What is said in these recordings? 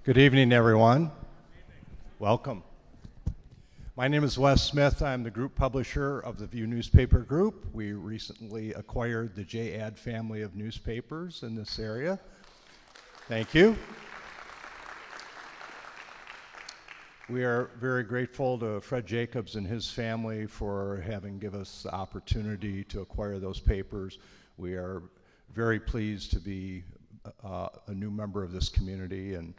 Good evening, everyone. Welcome. My name is Wes Smith. I'm the group publisher of the View newspaper group. We recently acquired the J-Ad family of newspapers in this area. Thank you. We are very grateful to Fred Jacobs and his family for having given us the opportunity to acquire those papers. We are very pleased to be a new member of this community, and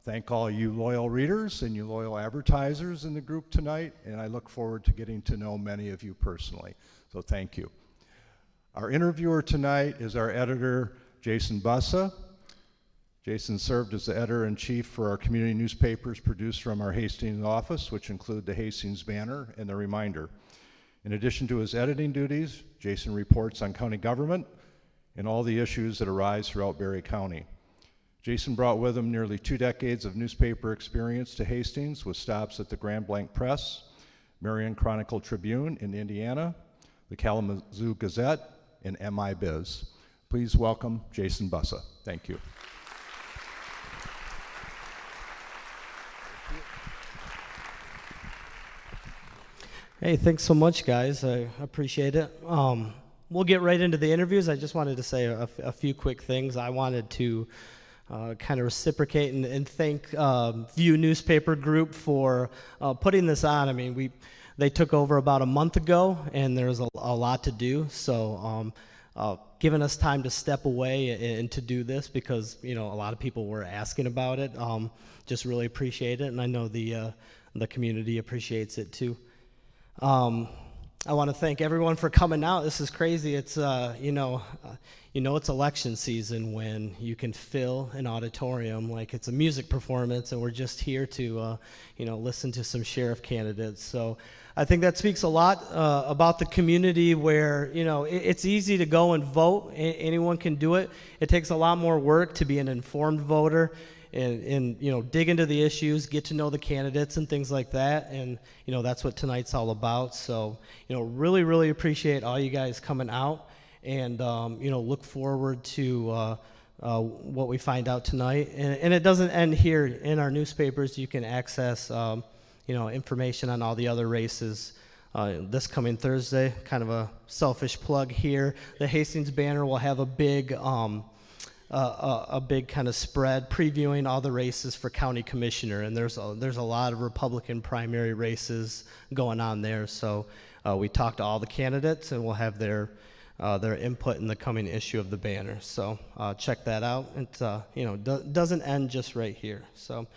thank all you loyal readers and you loyal advertisers in the group tonight, and I look forward to getting to know many of you personally, so thank you. Our interviewer tonight is our editor, Jason Bussa. Jason served as the editor-in-chief for our community newspapers produced from our Hastings office, which include the Hastings Banner and the Reminder. In addition to his editing duties, Jason reports on county government and all the issues that arise throughout Berry County. Jason brought with him nearly 2 decades of newspaper experience to Hastings with stops at the Grand Blanc Press, Marion Chronicle Tribune in Indiana, the Kalamazoo Gazette, and MI Biz. Please welcome Jason Bussa. Thank you. Hey, thanks so much, guys. I appreciate it. We'll get right into the interviews. I just wanted to say a few quick things. I wanted to kind of reciprocate and thank View Newspaper Group for putting this on. I mean, they took over about a month ago, and there's a lot to do. So giving us time to step away and to do this, because a lot of people were asking about it. Just really appreciate it, and I know the community appreciates it too. I want to thank everyone for coming out. This is crazy. It's it's election season when you can fill an auditorium like it's a music performance, and we're just here to listen to some sheriff candidates. So I think that speaks a lot about the community, where it's easy to go and vote. Anyone can do it. It takes a lot more work to be an informed voter and dig into the issues, get to know the candidates and things like that, and that's what tonight's all about. So really appreciate all you guys coming out, and look forward to what we find out tonight. And it doesn't end here. In our newspapers you can access information on all the other races. This coming Thursday, kind of a selfish plug here, the Hastings Banner will have a big kind of spread previewing all the races for county commissioner, and there's a lot of Republican primary races going on there. So we talked to all the candidates, and we'll have their input in the coming issue of the Banner. So check that out. It doesn't end just right here. So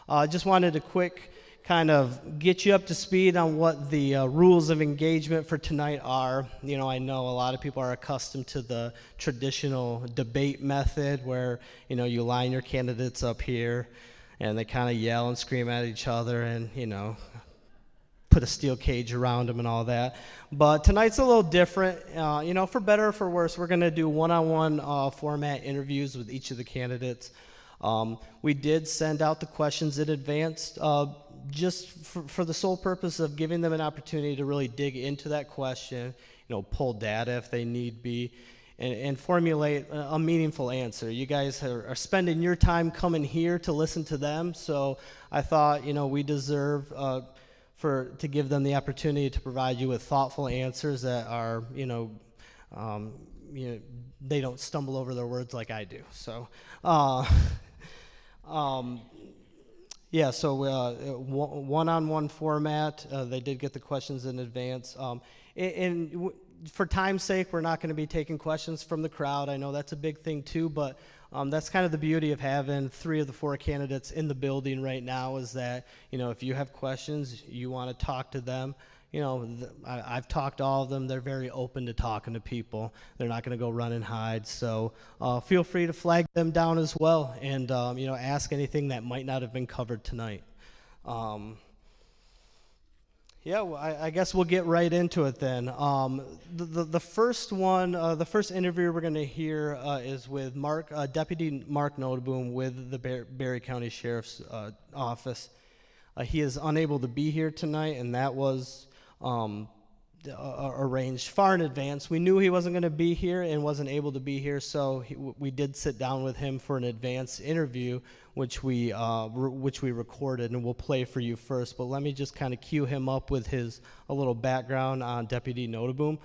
I just wanted to quick kind of get you up to speed on what the rules of engagement for tonight are. I know a lot of people are accustomed to the traditional debate method where, you line your candidates up here and they kind of yell and scream at each other and, put a steel cage around them and all that. But tonight's a little different. For better or for worse, we're going to do one-on-one format interviews with each of the candidates. We did send out the questions in advance, just for the sole purpose of giving them an opportunity to really dig into that question, pull data if they need be, and formulate a meaningful answer. You guys are spending your time coming here to listen to them, so I thought, we deserve to give them the opportunity to provide you with thoughtful answers that are, they don't stumble over their words like I do. So, so one-on-one format. They did get the questions in advance. For time's sake, we're not going to be taking questions from the crowd. I know that's a big thing too, but that's kind of the beauty of having 3 of the 4 candidates in the building right now, is that, if you have questions, you want to talk to them. I've talked to all of them. They're very open to talking to people. They're not going to go run and hide. So feel free to flag them down as well, and ask anything that might not have been covered tonight. I guess we'll get right into it then. The first one, the first interview we're going to hear is with Deputy Mark Noteboom with the Berry County Sheriff's Office. He is unable to be here tonight, and that was arranged far in advance. We knew he wasn't going to be here and wasn't able to be here, so we did sit down with him for an advanced interview, which we recorded, and we'll play for you first. But let me just kind of cue him up with a little background on Deputy Noteboom.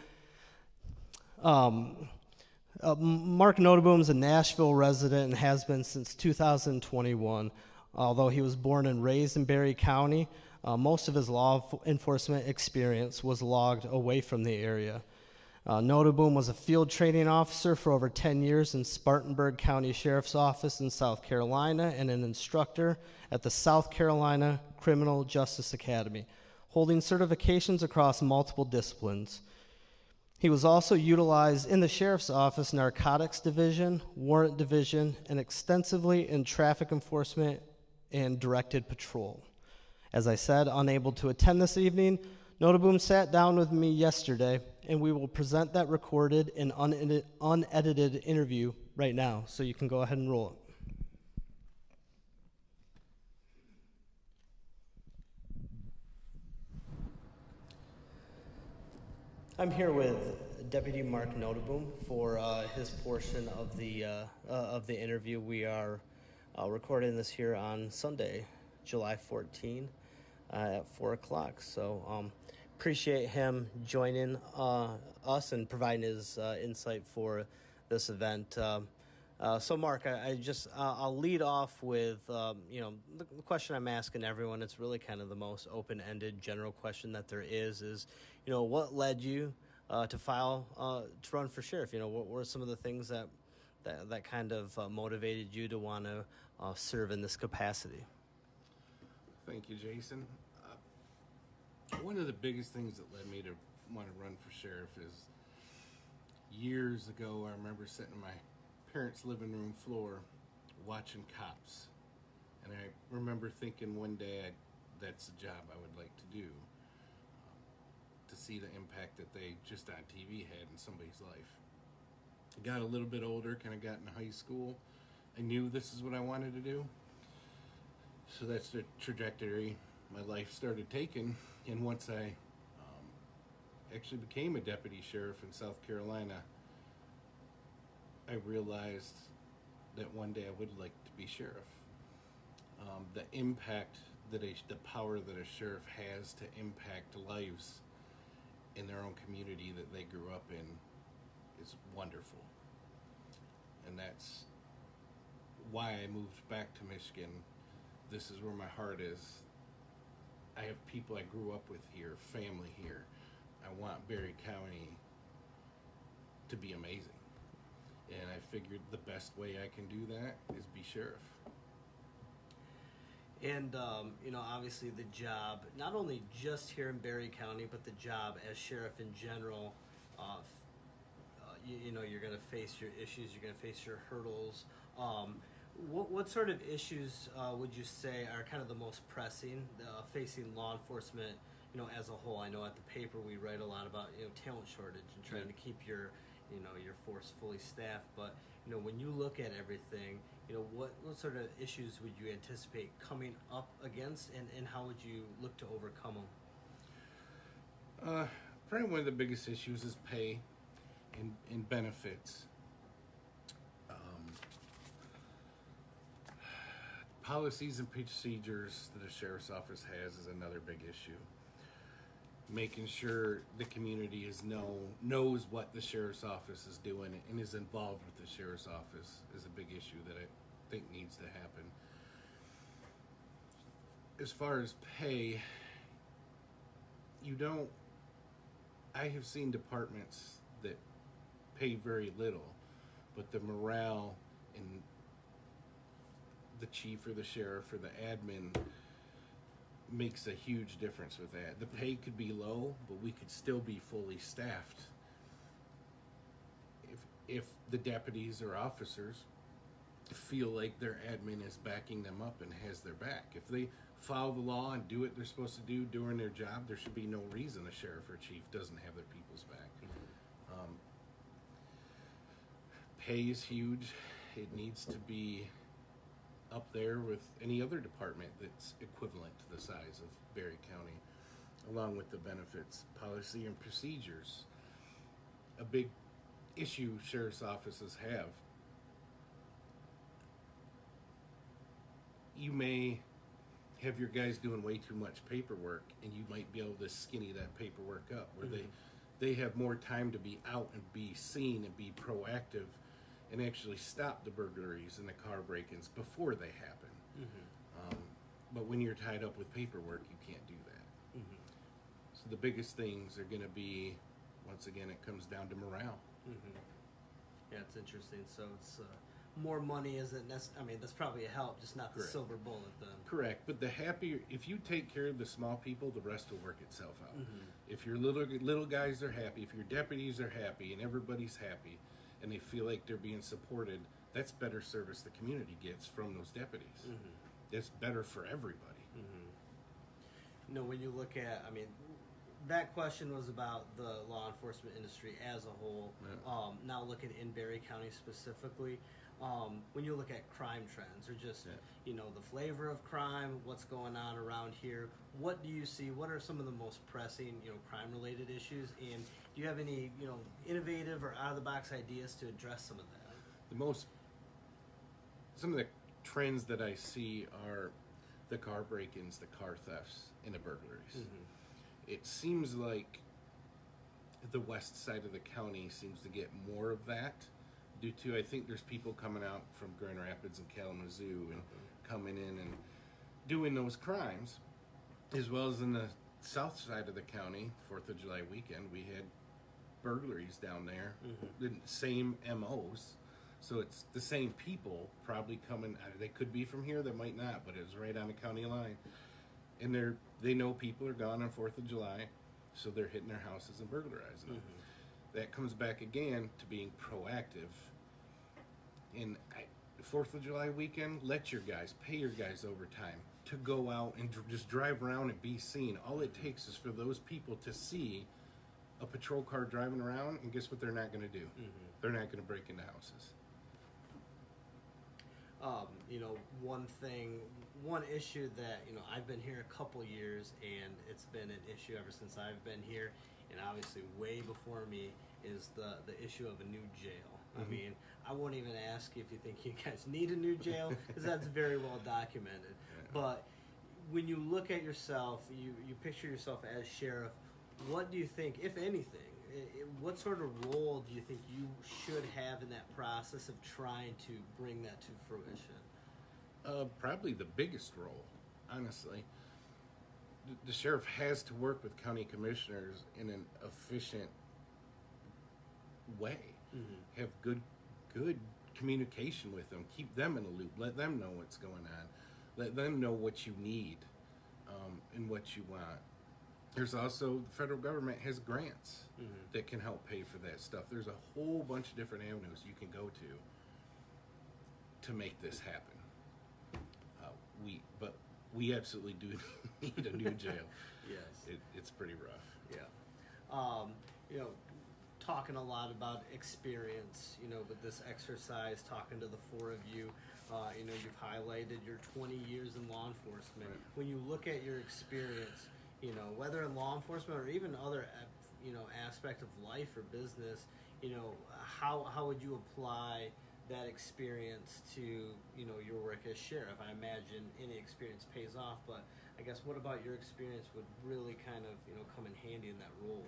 Mark Noteboom is a Nashville resident and has been since 2021. Although he was born and raised in Berry County, most of his law enforcement experience was logged away from the area. Noteboom was a field training officer for over 10 years in Spartanburg County Sheriff's Office in South Carolina and an instructor at the South Carolina Criminal Justice Academy, holding certifications across multiple disciplines. He was also utilized in the Sheriff's Office Narcotics Division, Warrant Division, and extensively in traffic enforcement and directed patrol. As I said, unable to attend this evening, Noteboom sat down with me yesterday, and we will present that recorded and unedited interview right now, so you can go ahead and roll it. I'm here with Deputy Mark Noteboom for his portion of the interview. We are recording this here on Sunday, July 14, at 4 o'clock. So appreciate him joining us and providing his insight for this event. So Mark, I'll lead off with the question I'm asking everyone. It's really kind of the most open-ended general question that there is what led you to run for sheriff? What were some of the things that kind of motivated you to want to serve in this capacity? Thank you, Jason. One of the biggest things that led me to want to run for sheriff is years ago, I remember sitting on my parents' living room floor watching Cops. And I remember thinking one day that's a job I would like to do, to see the impact that they just on TV had in somebody's life. I got a little bit older, kind of got into high school. I knew this is what I wanted to do. So that's the trajectory my life started taking. And once I actually became a deputy sheriff in South Carolina, I realized that one day I would like to be sheriff. The impact the power that a sheriff has to impact lives in their own community that they grew up in is wonderful. And that's why I moved back to Michigan. This is where my heart is. I have people I grew up with here, family here. I want Berry County to be amazing. And I figured the best way I can do that is be sheriff. And, obviously the job, not only just here in Berry County, but the job as sheriff in general, you're going to face your issues, you're going to face your hurdles. What sort of issues would you say are kind of the most pressing facing law enforcement, as a whole? I know at the paper we write a lot about talent shortage and trying to keep your force fully staffed. But when you look at everything, what sort of issues would you anticipate coming up against, and how would you look to overcome them? Probably one of the biggest issues is pay and benefits. Policies and procedures that a sheriff's office has is another big issue. Making sure the community knows what the sheriff's office is doing and is involved with the sheriff's office is a big issue that I think needs to happen. As far as pay, I have seen departments that pay very little, but the morale in the chief or the sheriff or the admin makes a huge difference with that. The pay could be low, but we could still be fully staffed if the deputies or officers feel like their admin is backing them up and has their back. If they follow the law and do what they're supposed to do during their job, there should be no reason a sheriff or chief doesn't have their people's back. Pay is huge. It needs to be up there with any other department that's equivalent to the size of Berry County. along with the benefits, policy and procedures. A big issue sheriff's offices have. You may have your guys doing way too much paperwork, and you might be able to skinny that paperwork up, where they have more time to be out and be seen and be proactive and actually stop the burglaries and the car break-ins before they happen. But when you're tied up with paperwork, you can't do that. So the biggest things are going to be, once again, it comes down to morale. Yeah, it's interesting. So it's more money isn't necessarily, I mean, that's probably a help, just not the Correct. silver bullet then. Correct, but the happier, if you take care of the small people, the rest will work itself out. If your little guys are happy, if your deputies are happy, and everybody's happy, and they feel like they're being supported, that's better service the community gets from those deputies. That's better for everybody. You know, when you look at, I mean, that question was about the law enforcement industry as a whole. Yeah. Now looking in Barry County specifically, when you look at crime trends or just, you know, the flavor of crime, what's going on around here, what do you see? What are some of the most pressing, you know, crime-related issues? And do you have any, you know, innovative or out-of-the-box ideas to address some of that? Some of the trends that I see are the car break-ins, the car thefts, and the burglaries. It seems like the west side of the county seems to get more of that due to, I think there's people coming out from Grand Rapids and Kalamazoo and coming in and doing those crimes, as well as in the south side of the county. 4th of July weekend, we had burglaries down there, the same MOs. So it's the same people probably coming. They could be from here, they might not, but it was right on the county line. And they know people are gone on 4th of July, so they're hitting their houses and burglarizing them. That comes back again to being proactive. And 4th of July weekend, let your guys, pay your guys overtime to go out and just drive around and be seen. All it takes is for those people to see a patrol car driving around, and guess what they're not going to do? They're not going to break into houses. You know, one issue that, you know, I've been here a couple years, and it's been an issue ever since I've been here, and obviously way before me, is the issue of a new jail. I mean, I won't even ask if you think you guys need a new jail, because that's very well documented. But when you look at yourself, you picture yourself as sheriff, what do you think, if anything, what sort of role do you think you should have in that process of trying to bring that to fruition? Probably the biggest role, honestly. The sheriff has to work with county commissioners in an efficient way. Have good communication with them. Keep them in the loop. Let them know what's going on. Let them know what you need and what you want. There's also, the federal government has grants that can help pay for that stuff. There's a whole bunch of different avenues you can go to make this happen. We absolutely do need a new jail. Yes. It's pretty rough. Yeah. You know, talking a lot about experience, you know, with this exercise, talking to the four of you, you know, you've highlighted your 20 years in law enforcement. Right. When you look at your experience, you know, whether in law enforcement or even other, you know, aspect of life or business, you know, how would you apply that experience to, you know, your work as sheriff? I imagine any experience pays off, but I guess what about your experience would really kind of, you know, come in handy in that role?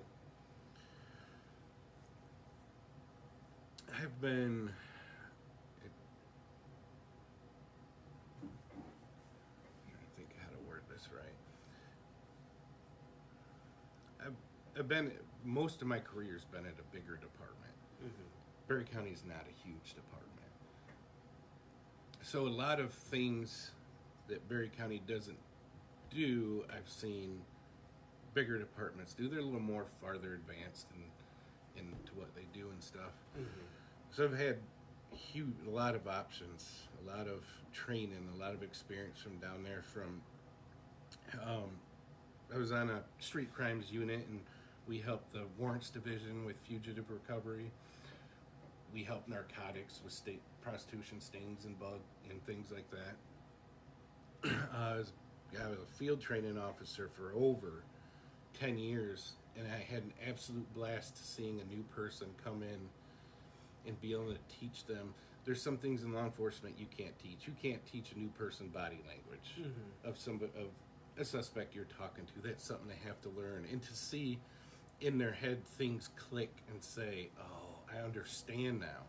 I've been trying to think how to word this right. I've been, most of my career's been at a bigger department. Berry County's not a huge department. So a lot of things that Berry County doesn't do, I've seen bigger departments do. They're a little more farther advanced into what they do and stuff. So I've had a lot of options, a lot of training, a lot of experience from down there. I was on a street crimes unit, and we helped the warrants division with fugitive recovery. We help narcotics with state prostitution stings and bug and things like that. I was a field training officer for over 10 years, and I had an absolute blast seeing a new person come in and be able to teach them. There's some things in law enforcement you can't teach. You can't teach a new person body language of a suspect you're talking to. That's something they have to learn. And to see in their head things click and say, oh, I understand now,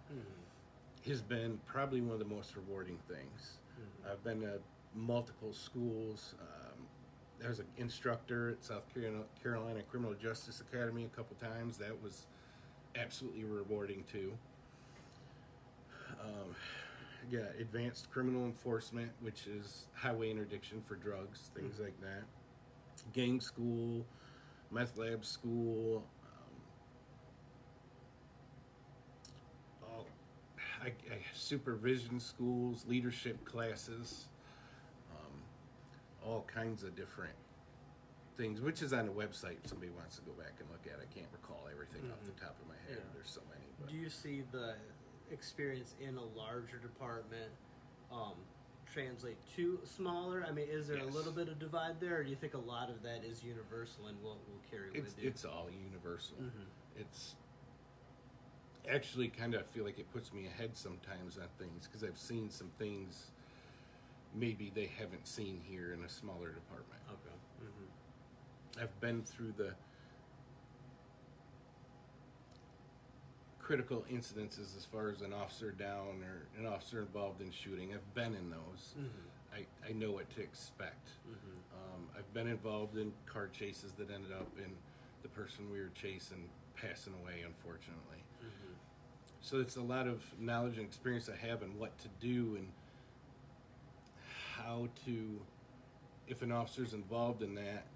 has been probably one of the most rewarding things. I've been to multiple schools. I was an instructor at South Carolina Criminal Justice Academy a couple times. That was absolutely rewarding too. Yeah, advanced criminal enforcement, which is highway interdiction for drugs, things like that. Gang school, meth lab school, supervision schools, leadership classes, all kinds of different things, which is on the website if somebody wants to go back and look at it. I can't recall everything off the top of my head. Yeah. There's so many. But. Do you see the experience in a larger department translate to smaller? I mean, is there a little bit of divide there, or do you think a lot of that is universal and will carry with you? It's all universal. It's actually kind of, I feel like it puts me ahead sometimes on things, because I've seen some things maybe they haven't seen here in a smaller department. Okay. I've been through the critical incidences as far as an officer down or an officer involved in shooting. I've been in those. I know what to expect. I've been involved in car chases that ended up in the person we were chasing passing away, unfortunately. So it's a lot of knowledge and experience I have in what to do and how to, if an officer's involved in that,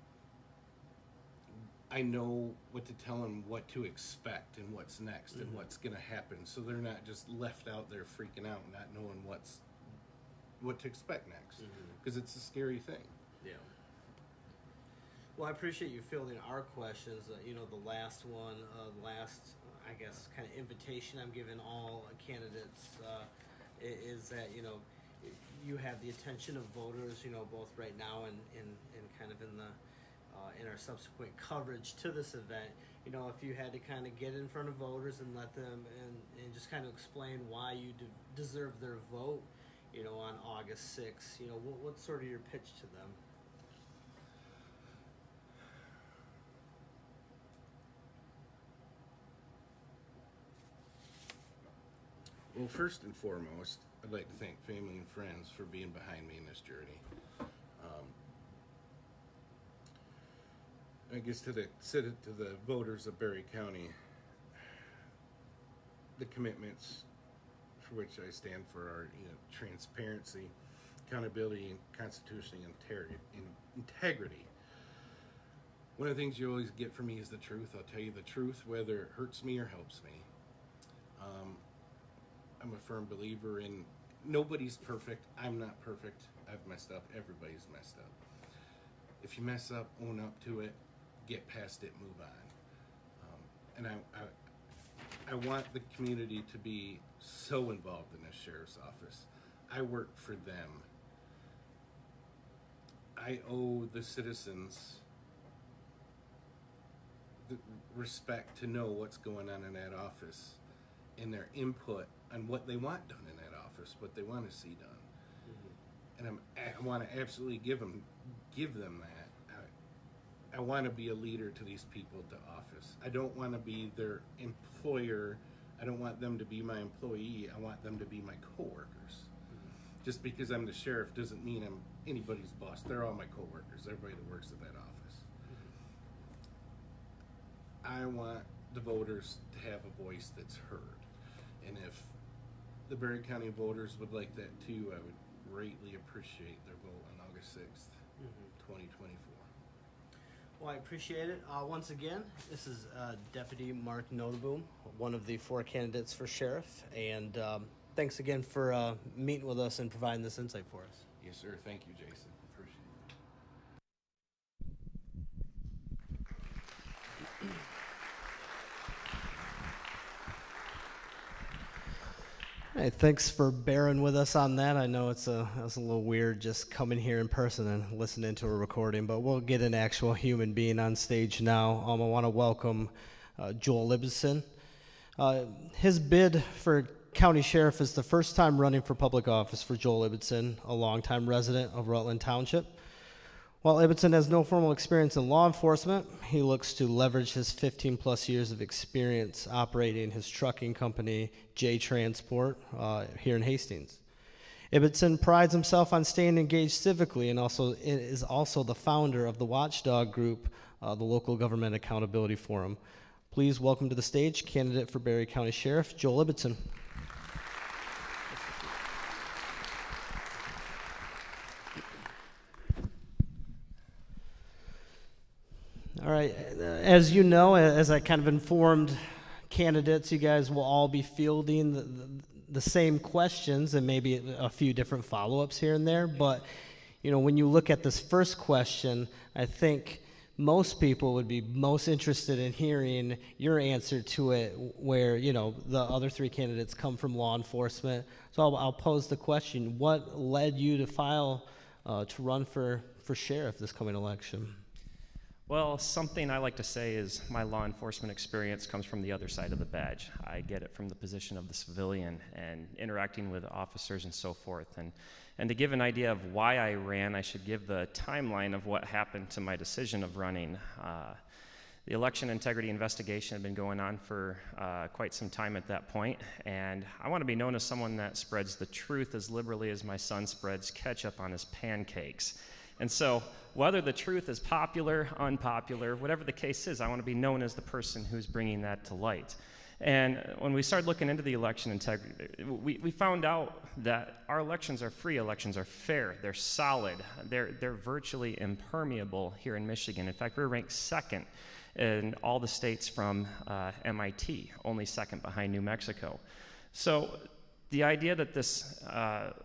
I know what to tell them, what to expect and what's next and what's going to happen, so they're not just left out there freaking out, not knowing what to expect next, because it's a scary thing. Yeah. Well, I appreciate you fielding our questions. The last one, I guess, kind of invitation I'm giving all candidates is that, you have the attention of voters, both right now and kind of in our subsequent coverage to this event. If you had to kind of get in front of voters and let them and just kind of explain why you deserve their vote, on August 6th, what's sort of your pitch to them? Well, first and foremost, I'd like to thank family and friends for being behind me in this journey. I guess to the voters of Berry County, the commitments for which I stand for are transparency, accountability, and constitutional integrity. One of the things you always get from me is the truth. I'll tell you the truth, whether it hurts me or helps me. I'm a firm believer in nobody's perfect. I'm not perfect. I've messed up. Everybody's messed up. If you mess up, own up to it, get past it, move on. And I want the community to be so involved in this sheriff's office. I work for them. I owe the citizens the respect to know what's going on in that office and their input on what they want done in that office, what they want to see done. And I want to absolutely give them that. I want to be a leader to these people to office. I don't want to be their employer. I don't want them to be my employee. I want them to be my coworkers. Just because I'm the sheriff doesn't mean I'm anybody's boss. They're all my coworkers, everybody that works at that office. I want the voters to have a voice that's heard. And if the Berry County voters would like that too, I would greatly appreciate their vote on August 6th, 2024. Well, I appreciate it. Once again, this is Deputy Mark Noteboom, one of the 4 candidates for sheriff. And thanks again for meeting with us and providing this insight for us. Yes, sir. Thank you, Jason. Appreciate it. Hey, thanks for bearing with us on that. I know it's a little weird just coming here in person and listening to a recording, but we'll get an actual human being on stage now. I want to welcome Joel Ibbitson. His bid for county sheriff is the first time running for public office for Joel Ibbitson, a longtime resident of Rutland Township. While Ibbitson has no formal experience in law enforcement, he looks to leverage his 15-plus years of experience operating his trucking company, J Transport, here in Hastings. Ibbitson prides himself on staying engaged civically and is also the founder of the watchdog group, the Local Government Accountability Forum. Please welcome to the stage candidate for Barry County Sheriff, Joel Ibbitson. All right, as you know, as I kind of informed candidates, you guys will all be fielding the same questions and maybe a few different follow-ups here and there. But, you know, when you look at this first question, I think most people would be most interested in hearing your answer to it, where, you know, the other three candidates come from law enforcement. So I'll pose the question: what led you to run for sheriff this coming election? Well, something I like to say is my law enforcement experience comes from the other side of the badge. I get it from the position of the civilian and interacting with officers and so forth. And to give an idea of why I ran, I should give the timeline of what happened to my decision of running. The election integrity investigation had been going on for quite some time at that point, and I want to be known as someone that spreads the truth as liberally as my son spreads ketchup on his pancakes. And so, whether the truth is popular, unpopular, whatever the case is, I want to be known as the person who's bringing that to light. And when we started looking into the election integrity, we found out that our elections are free, elections are fair, they're solid, they're virtually impermeable here in Michigan. In fact, we're ranked second in all the states from MIT, only second behind New Mexico. So the idea that this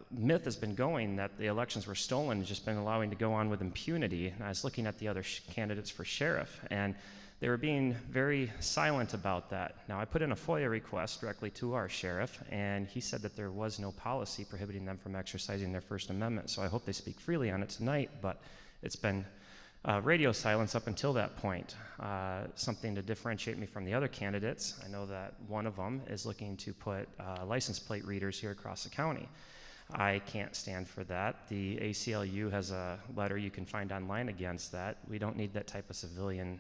myth has been going, that the elections were stolen, has just been allowing to go on with impunity. And I was looking at the other candidates for sheriff, and they were being very silent about that. Now, I put in a FOIA request directly to our sheriff, and he said that there was no policy prohibiting them from exercising their First Amendment. So I hope they speak freely on it tonight, but it's been radio silence up until that point. Something to differentiate me from the other candidates. I know that one of them is looking to put license plate readers here across the county. I can't stand for that. The ACLU has a letter you can find online against that. We don't need that type of civilian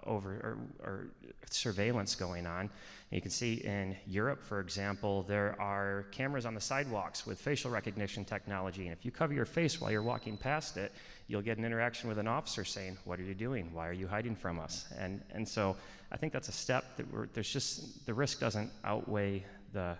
or surveillance going on. And you can see in Europe, for example, there are cameras on the sidewalks with facial recognition technology, and if you cover your face while you're walking past it, you'll get an interaction with an officer saying, "What are you doing? Why are you hiding from us?" And so I think that's a step that there's just, the risk doesn't outweigh the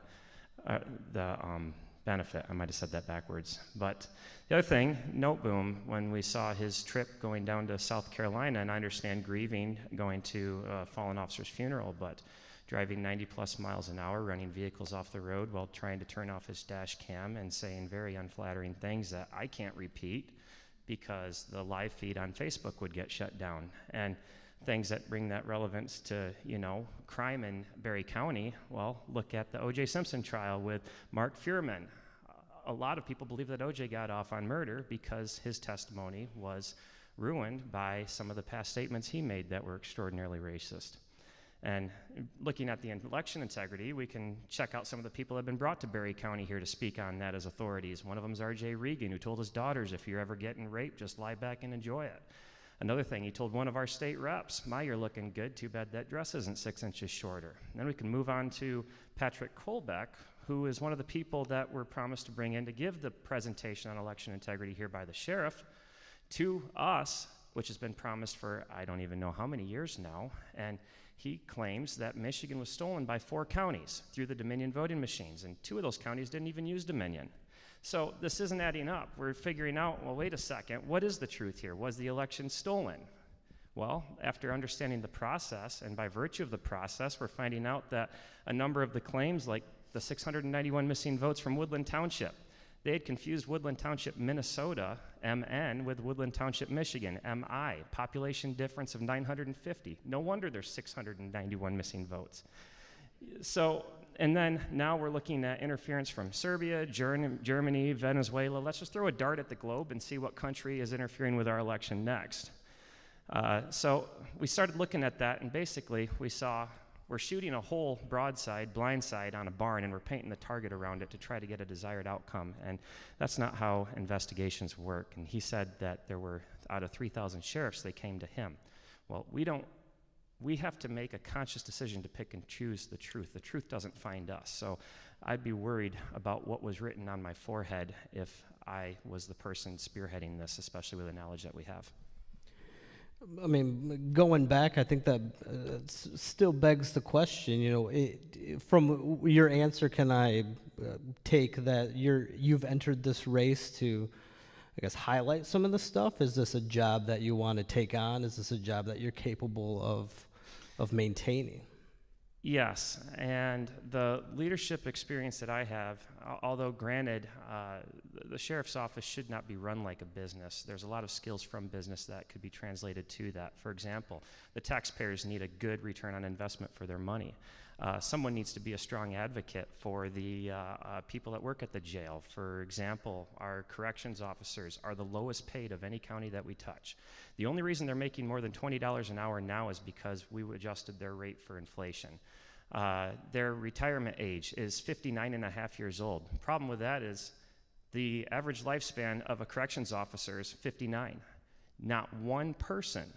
benefit. I might have said that backwards. But the other thing, Noteboom, when we saw his trip going down to South Carolina, and I understand grieving, going to a fallen officer's funeral, but driving 90-plus miles an hour, running vehicles off the road while trying to turn off his dash cam and saying very unflattering things that I can't repeat because the live feed on Facebook would get shut down. And things that bring that relevance to, you know, crime in Barry County. Well, look at the O.J. Simpson trial with Mark Fuhrman. A lot of people believe that O.J. got off on murder because his testimony was ruined by some of the past statements he made that were extraordinarily racist. And looking at the election integrity, we can check out some of the people that have been brought to Barry County here to speak on that as authorities. One of them is R.J. Regan, who told his daughters, if you're ever getting raped, just lie back and enjoy it. Another thing, he told one of our state reps, "Ma, you're looking good. Too bad that dress isn't 6 inches shorter." And then we can move on to Patrick Kolbeck, who is one of the people that were promised to bring in to give the presentation on election integrity here by the sheriff to us, which has been promised for I don't even know how many years now. And he claims that Michigan was stolen by 4 counties through the Dominion voting machines, and 2 of those counties didn't even use Dominion. So this isn't adding up. We're figuring out, well, wait a second, what is the truth here? Was the election stolen? Well, after understanding the process, and by virtue of the process, we're finding out that a number of the claims, like the 691 missing votes from Woodland Township, they had confused Woodland Township, Minnesota, MN, with Woodland Township, Michigan, MI, population difference of 950. No wonder there's 691 missing votes. So and then now we're looking at interference from Serbia, Germany, Venezuela. Let's just throw a dart at the globe and see what country is interfering with our election next. So we started looking at that, and basically we saw we're shooting a whole broadside, blindside on a barn, and we're painting the target around it to try to get a desired outcome. And that's not how investigations work. And he said that there were, out of 3,000 sheriffs, they came to him. Well, we have to make a conscious decision to pick and choose the truth. The truth doesn't find us. So I'd be worried about what was written on my forehead if I was the person spearheading this, especially with the knowledge that we have. I mean, going back, I think that still begs the question. You know, from your answer, can I take that you've entered this race to, I guess, highlight some of the stuff? Is this a job that you want to take on? Is this a job that you're capable of maintaining? Yes, and the leadership experience that I have, although granted, the sheriff's office should not be run like a business. There's a lot of skills from business that could be translated to that. For example, the taxpayers need a good return on investment for their money. Someone needs to be a strong advocate for the people that work at the jail. For example, our corrections officers are the lowest paid of any county that we touch. The only reason they're making more than $20 an hour now is because we adjusted their rate for inflation. Their retirement age is 59 and a half years old. The problem with that is the average lifespan of a corrections officer is 59. Not one person,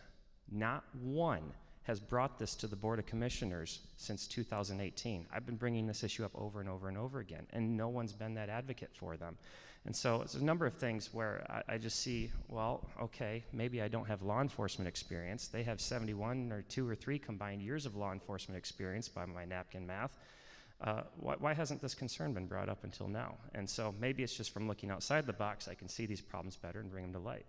not one, has brought this to the Board of Commissioners since 2018. I've been bringing this issue up over and over and over again, and no one's been that advocate for them. And so it's a number of things where I just see, well, okay, maybe I don't have law enforcement experience. They have 71 or 2 or 3 combined years of law enforcement experience by my napkin math. Why hasn't this concern been brought up until now? And so maybe it's just from looking outside the box, I can see these problems better and bring them to light.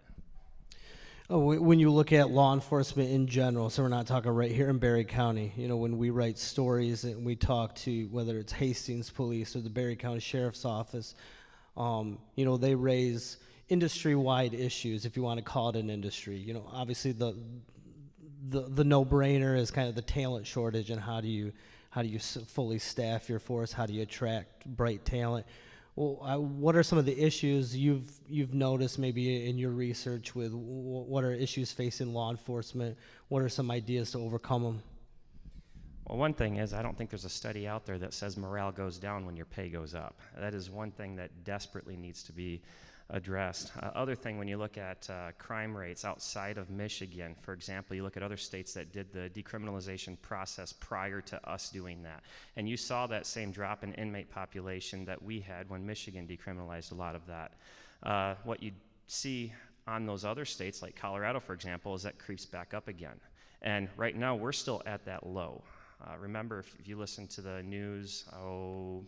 When you look at law enforcement in general, so we're not talking right here in Barry County, you know, when we write stories and we talk to whether it's Hastings Police or the Barry County Sheriff's Office, you know, they raise industry-wide issues, if you want to call it an industry. You know, obviously the no-brainer is kind of the talent shortage, and how do you fully staff your force? How do you attract bright talent? Well, what are some of the issues you've noticed maybe in your research with what are issues facing law enforcement? What are some ideas to overcome them? Well, one thing is I don't think there's a study out there that says morale goes down when your pay goes up. That is one thing that desperately needs to be addressed. Other thing, when you look at crime rates outside of Michigan, for example, you look at other states that did the decriminalization process prior to us doing that, and you saw that same drop in inmate population that we had when Michigan decriminalized a lot of that. What you see on those other states, like Colorado, for example, is that creeps back up again. And right now, we're still at that low. Remember, if you listen to the news,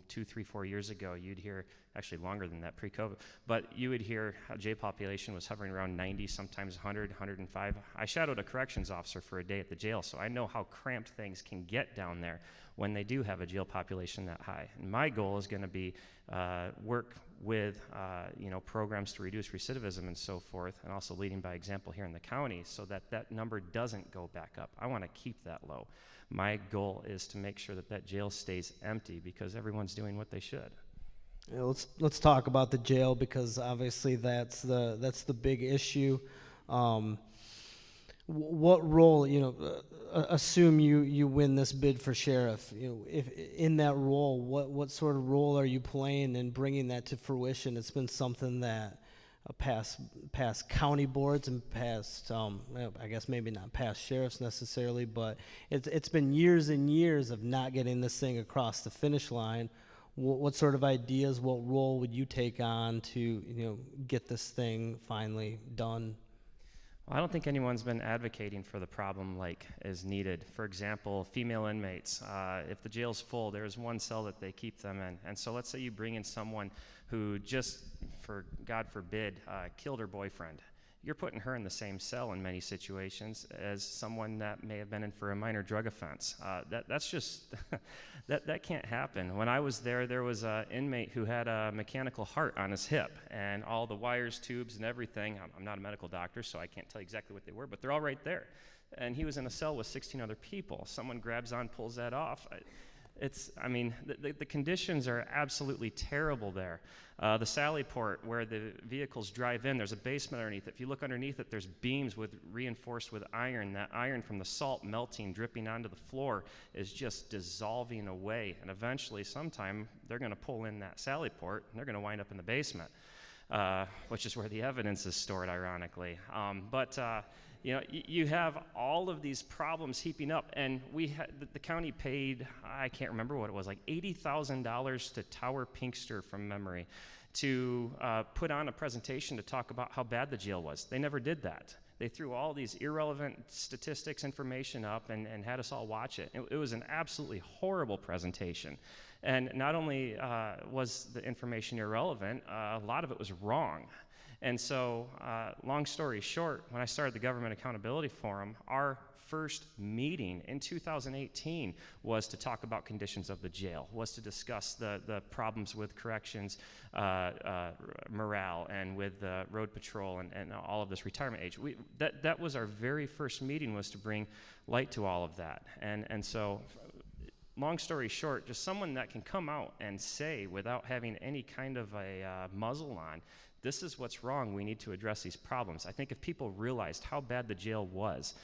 2, 3, 4 years ago, you'd hear, actually longer than that, pre-COVID, but you would hear how jail population was hovering around 90, sometimes 100, 105. I shadowed a corrections officer for a day at the jail, so I know how cramped things can get down there when they do have a jail population that high. And my goal is going to be work with programs to reduce recidivism and so forth, and also leading by example here in the county so that that number doesn't go back up. I want to keep that low. My goal is to make sure that that jail stays empty because everyone's doing what they should. Yeah, let's talk about the jail, because obviously that's the big issue. What role, assume you win this bid for sheriff, if in that role, what sort of role are you playing in bringing that to fruition? It's been something that past county boards and past, I guess maybe not past sheriffs necessarily, but it's been years and years of not getting this thing across the finish line. What sort of ideas, what role would you take on to get this thing finally done? Well, I don't think anyone's been advocating for the problem like is needed. For example, female inmates, if the jail's full, there's one cell that they keep them in. And so let's say you bring in someone who just, for God forbid, killed her boyfriend. You're putting her in the same cell in many situations as someone that may have been in for a minor drug offense. That's just, that can't happen. When I was there was an inmate who had a mechanical heart on his hip, and all the wires, tubes, and everything. I'm not a medical doctor, so I can't tell you exactly what they were, but they're all right there. And he was in a cell with 16 other people. Someone grabs on, pulls that off. I mean, the conditions are absolutely terrible there. The Sally Port, where the vehicles drive in, there's a basement underneath it. If you look underneath it, there's beams reinforced with iron. That iron from the salt melting, dripping onto the floor, is just dissolving away. And eventually, sometime, they're going to pull in that Sally Port, and they're going to wind up in the basement, which is where the evidence is stored, ironically. You have all of these problems heaping up, and the county paid, I can't remember what it was, like $80,000 to Tower Pinkster, from memory, to put on a presentation to talk about how bad the jail was. They never did that. They threw all these irrelevant statistics, information up, and had us all watch it. It was an absolutely horrible presentation. And not only was the information irrelevant, a lot of it was wrong. And so, long story short, when I started the Government Accountability Forum, our first meeting in 2018 was to talk about conditions of the jail, was to discuss the problems with corrections, morale, and with road patrol, and all of this retirement age. That was our very first meeting, was to bring light to all of that. And so, long story short, just someone that can come out and say, without having any kind of a muzzle on, this is what's wrong, we need to address these problems. I think if people realized how bad the jail was,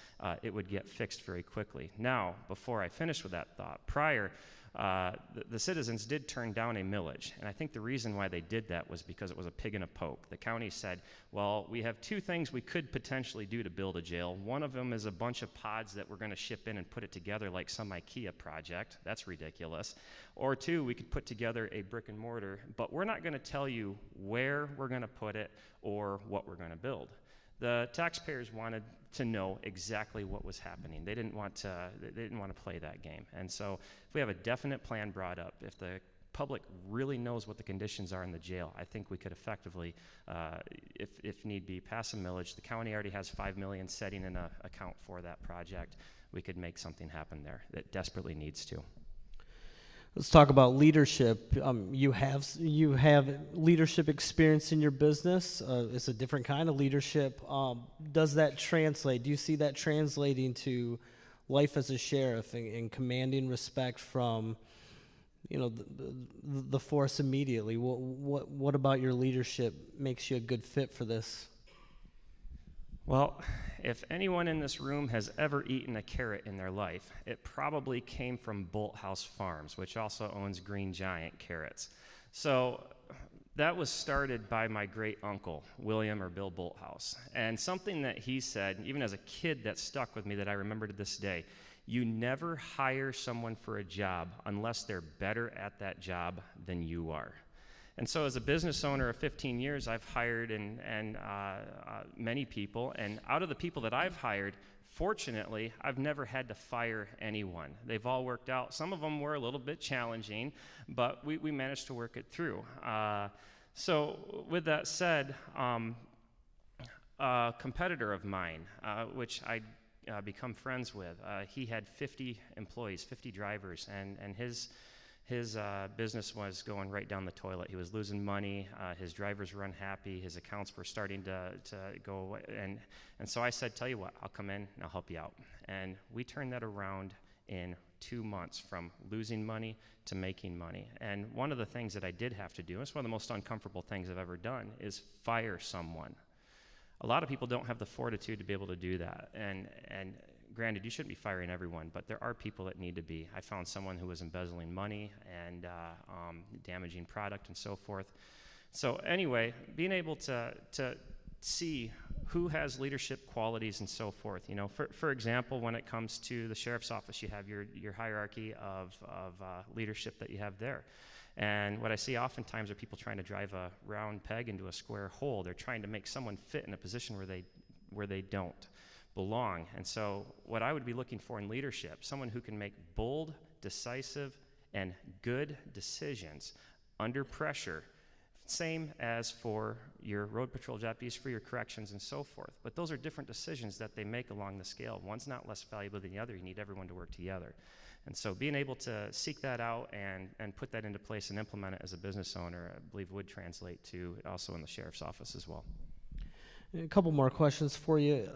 it would get fixed very quickly. Now, before I finish with that thought, prior, the citizens did turn down a millage, and I think the reason why they did that was because it was a pig in a poke. The county said, well, we have two things we could potentially do to build a jail. One of them is a bunch of pods that we're going to ship in and put it together like some IKEA project. That's ridiculous. Or two, we could put together a brick and mortar, but we're not going to tell you where we're going to put it or what we're going to build. The taxpayers wanted to know exactly what was happening. They didn't want to play that game. And so if we have a definite plan brought up, if the public really knows what the conditions are in the jail, I think we could effectively, if need be, pass a millage. The county already has $5 million setting in an account for that project. We could make something happen there that desperately needs to. Let's talk about leadership. You have leadership experience in your business. It's a different kind of leadership. Does that translate? Do you see that translating to life as a sheriff and commanding respect from, the force immediately? What about your leadership makes you a good fit for this? Well, if anyone in this room has ever eaten a carrot in their life, it probably came from Bolt House Farms, which also owns Green Giant carrots. So that was started by my great uncle, William or Bill Bolthouse. And something that he said, even as a kid, that stuck with me that I remember to this day: you never hire someone for a job unless they're better at that job than you are. And so as a business owner of 15 years, I've hired many people, and out of the people that I've hired, fortunately, I've never had to fire anyone. They've all worked out. Some of them were a little bit challenging, but we managed to work it through. So with that said, a competitor of mine, which I become friends with, he had 50 employees, 50 drivers, and his business was going right down the toilet. He was losing money. His drivers were unhappy. His accounts were starting to go away. And so I said, tell you what, I'll come in and I'll help you out. And we turned that around in 2 months, from losing money to making money. And one of the things that I did have to do, and it's one of the most uncomfortable things I've ever done, is fire someone. A lot of people don't have the fortitude to be able to do that. And granted, you shouldn't be firing everyone, but there are people that need to be. I found someone who was embezzling money and damaging product and so forth. So anyway, being able to see who has leadership qualities and so forth. For example, when it comes to the sheriff's office, you have your hierarchy of leadership that you have there. And what I see oftentimes are people trying to drive a round peg into a square hole. They're trying to make someone fit in a position where they don't belong. And so what I would be looking for in leadership, someone who can make bold, decisive, and good decisions under pressure, same as for your road patrol deputies, for your corrections, and so forth. But those are different decisions that they make along the scale. One's not less valuable than the other. You need everyone to work together. And so being able to seek that out and put that into place and implement it as a business owner, I believe would translate to also in the sheriff's office as well. A couple more questions for you.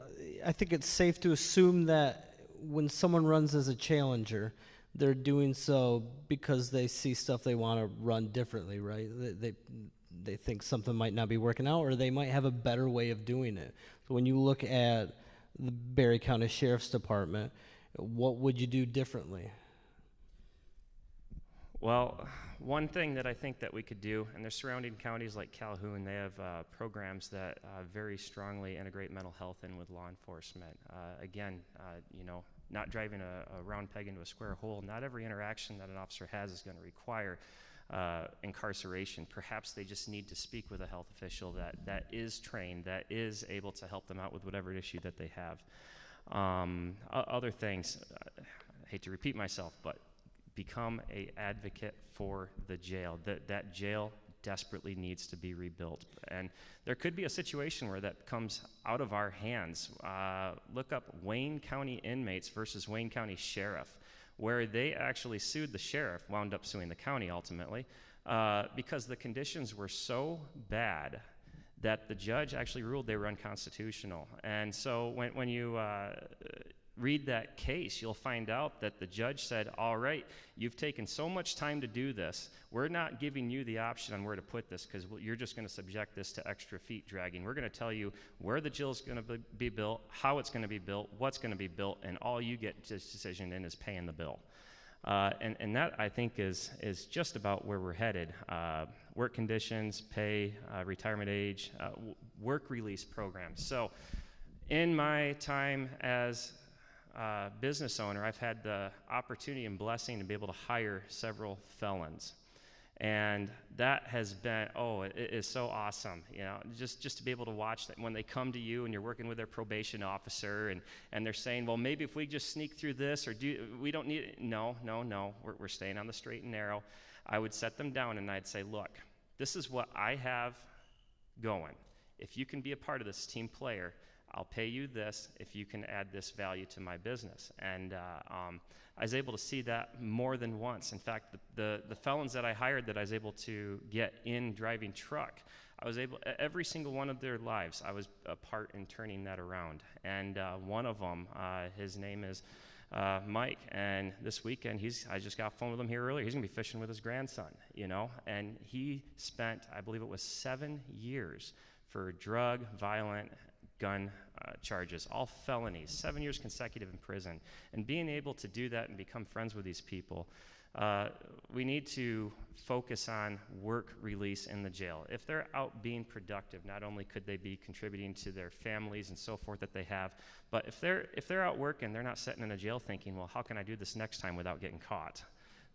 I think it's safe to assume that when someone runs as a challenger, they're doing so because they see stuff they want to run differently, right? They think something might not be working out, or they might have a better way of doing it. So when you look at the Berry County Sheriff's Department, what would you do differently? Well, one thing that I think that we could do, and there's surrounding counties like Calhoun, they have programs that very strongly integrate mental health in with law enforcement. Again, you know, not driving a round peg into a square hole. Not every interaction that an officer has is going to require incarceration. Perhaps they just need to speak with a health official that is trained, that is able to help them out with whatever issue that they have. Other things, I hate to repeat myself, but become an advocate for the jail. That jail desperately needs to be rebuilt. And there could be a situation where that comes out of our hands. Look up Wayne County inmates versus Wayne County sheriff, where they actually sued the sheriff, wound up suing the county ultimately, because the conditions were so bad that the judge actually ruled they were unconstitutional. And so when you read that case, you'll find out that the judge said, all right, you've taken so much time to do this, we're not giving you the option on where to put this because you're just going to subject this to extra feet dragging. We're going to tell you where the jail's going to be built, how it's going to be built, what's going to be built, and all you get this decision in is paying the bill. And that, I think, is just about where we're headed. Work conditions, pay, retirement age, work release programs. So in my time as business owner, I've had the opportunity and blessing to be able to hire several felons. And that has been, it is so awesome, you know, just to be able to watch that when they come to you and you're working with their probation officer and they're saying, well, maybe if we just sneak through this or we don't need it. No, we're staying on the straight and narrow. I would set them down and I'd say, look, this is what I have going. If you can be a part of this team player, I'll pay you this if you can add this value to my business. And I was able to see that more than once. In fact, the felons that I hired that I was able to get in driving truck, every single one of their lives, I was a part in turning that around. And one of them, his name is Mike, and this weekend, I just got off the phone with him here earlier. He's going to be fishing with his grandson, you know, and he spent, I believe it was 7 years for drug, violent, gun charges, all felonies, 7 years consecutive in prison. And being able to do that and become friends with these people, we need to focus on work release in the jail. If they're out being productive, not only could they be contributing to their families and so forth that they have, but if they're out working, they're not sitting in a jail thinking, well, how can I do this next time without getting caught?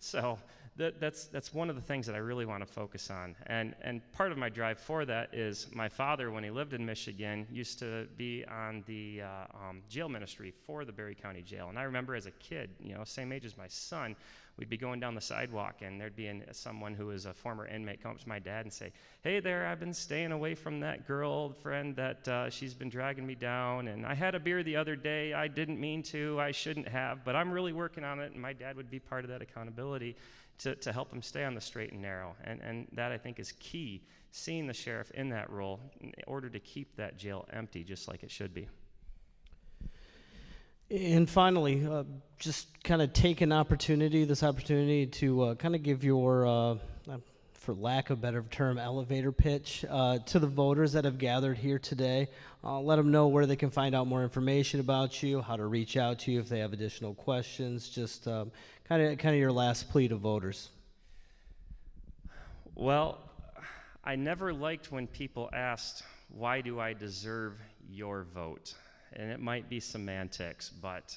So that's one of the things that I really want to focus on. And part of my drive for that is my father, when he lived in Michigan, used to be on the jail ministry for the Berry County Jail. And I remember as a kid, you know, same age as my son, we'd be going down the sidewalk and there'd be someone who was a former inmate come up to my dad and say, hey there, I've been staying away from that girl friend that she's been dragging me down, and I had a beer the other day, I didn't mean to, I shouldn't have, but I'm really working on it. And my dad would be part of that accountability to help him stay on the straight and narrow. And that, I think, is key, seeing the sheriff in that role in order to keep that jail empty just like it should be. And finally, just kind of take this opportunity to kind of give your, for lack of a better term, elevator pitch to the voters that have gathered here today. Let them know where they can find out more information about you, how to reach out to you if they have additional questions. Just kind of your last plea to voters. Well, I never liked when people asked, why do I deserve your vote? And it might be semantics, but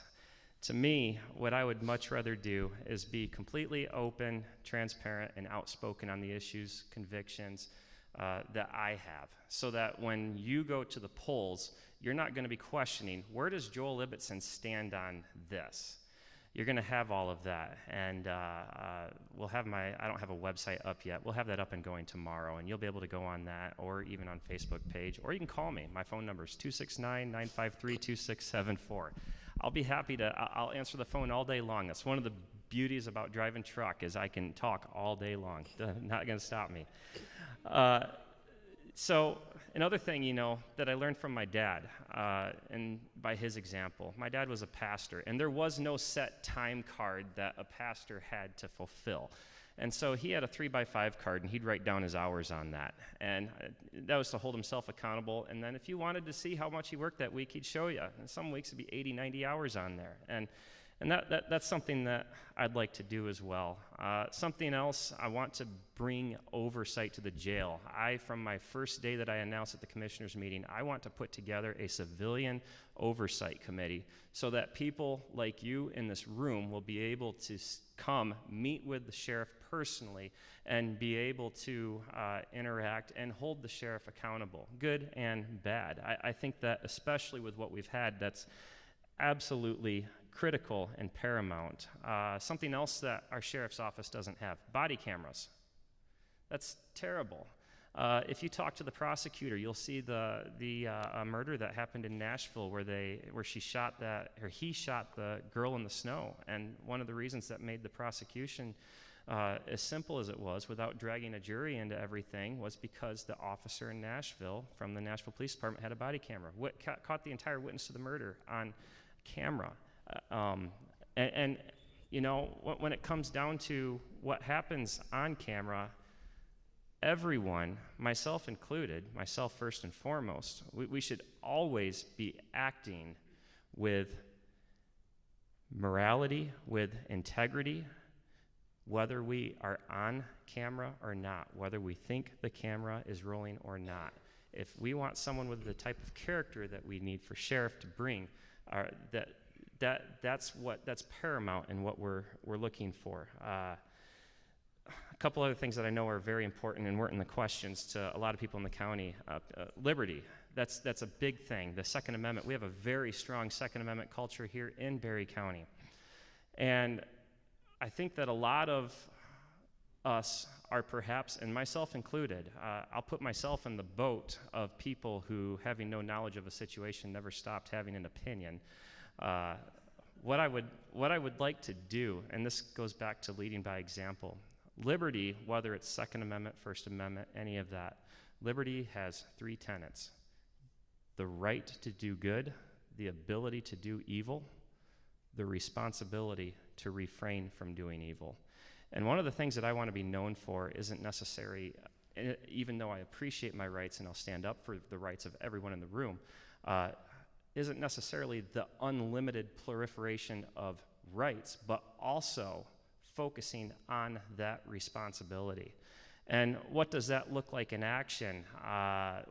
to me, what I would much rather do is be completely open, transparent, and outspoken on the issues, convictions that I have, so that when you go to the polls, you're not going to be questioning, where does Joel Ibbitson stand on this? You're going to have all of that, and we'll have I don't have a website up yet. We'll have that up and going tomorrow, and you'll be able to go on that, or even on Facebook page, or you can call me. My phone number is 269-953-2674. I'll be happy to, I'll answer the phone all day long. That's one of the beauties about driving truck, is I can talk all day long. Not going to stop me. So Another thing, that I learned from my dad, and by his example, my dad was a pastor, and there was no set time card that a pastor had to fulfill. And so he had a 3x5 card, and he'd write down his hours on that. And that was to hold himself accountable. And then if you wanted to see how much he worked that week, he'd show you. And some weeks it'd be 80, 90 hours on there. And that's something that I'd like to do as well. Something else, I want to bring oversight to the jail. From my first day that I announced at the commissioners meeting, I want to put together a civilian oversight committee so that people like you in this room will be able to come meet with the sheriff personally and be able to interact and hold the sheriff accountable, good and bad. I think that especially with what we've had, that's absolutely critical and paramount. Something else that our sheriff's office doesn't have, body cameras. That's terrible. If you talk to the prosecutor, you'll see the murder that happened in Nashville where he shot the girl in the snow. And one of the reasons that made the prosecution as simple as it was, without dragging a jury into everything, was because the officer in Nashville from the Nashville Police Department had a body camera. Caught the entire witness to the murder on camera. When it comes down to what happens on camera, everyone, myself included, myself first and foremost, we should always be acting with morality, with integrity, whether we are on camera or not, whether we think the camera is rolling or not. If we want someone with the type of character that we need for sheriff to bring, that's paramount in what we're looking for. A couple other things that I know are very important and weren't in the questions to a lot of people in the county. Liberty, that's a big thing. The Second Amendment, we have a very strong Second Amendment culture here in Berry County. And I think that a lot of us are perhaps, and myself included, I'll put myself in the boat of people who, having no knowledge of a situation, never stopped having an opinion. What I would like to do, and this goes back to leading by example, liberty, whether it's Second Amendment, First Amendment, any of that, liberty has three tenets: the right to do good, the ability to do evil, the responsibility to refrain from doing evil. And one of the things that I want to be known for isn't necessary, even though I appreciate my rights and I'll stand up for the rights of everyone in the room, isn't necessarily the unlimited proliferation of rights, but also focusing on that responsibility. And what does that look like in action?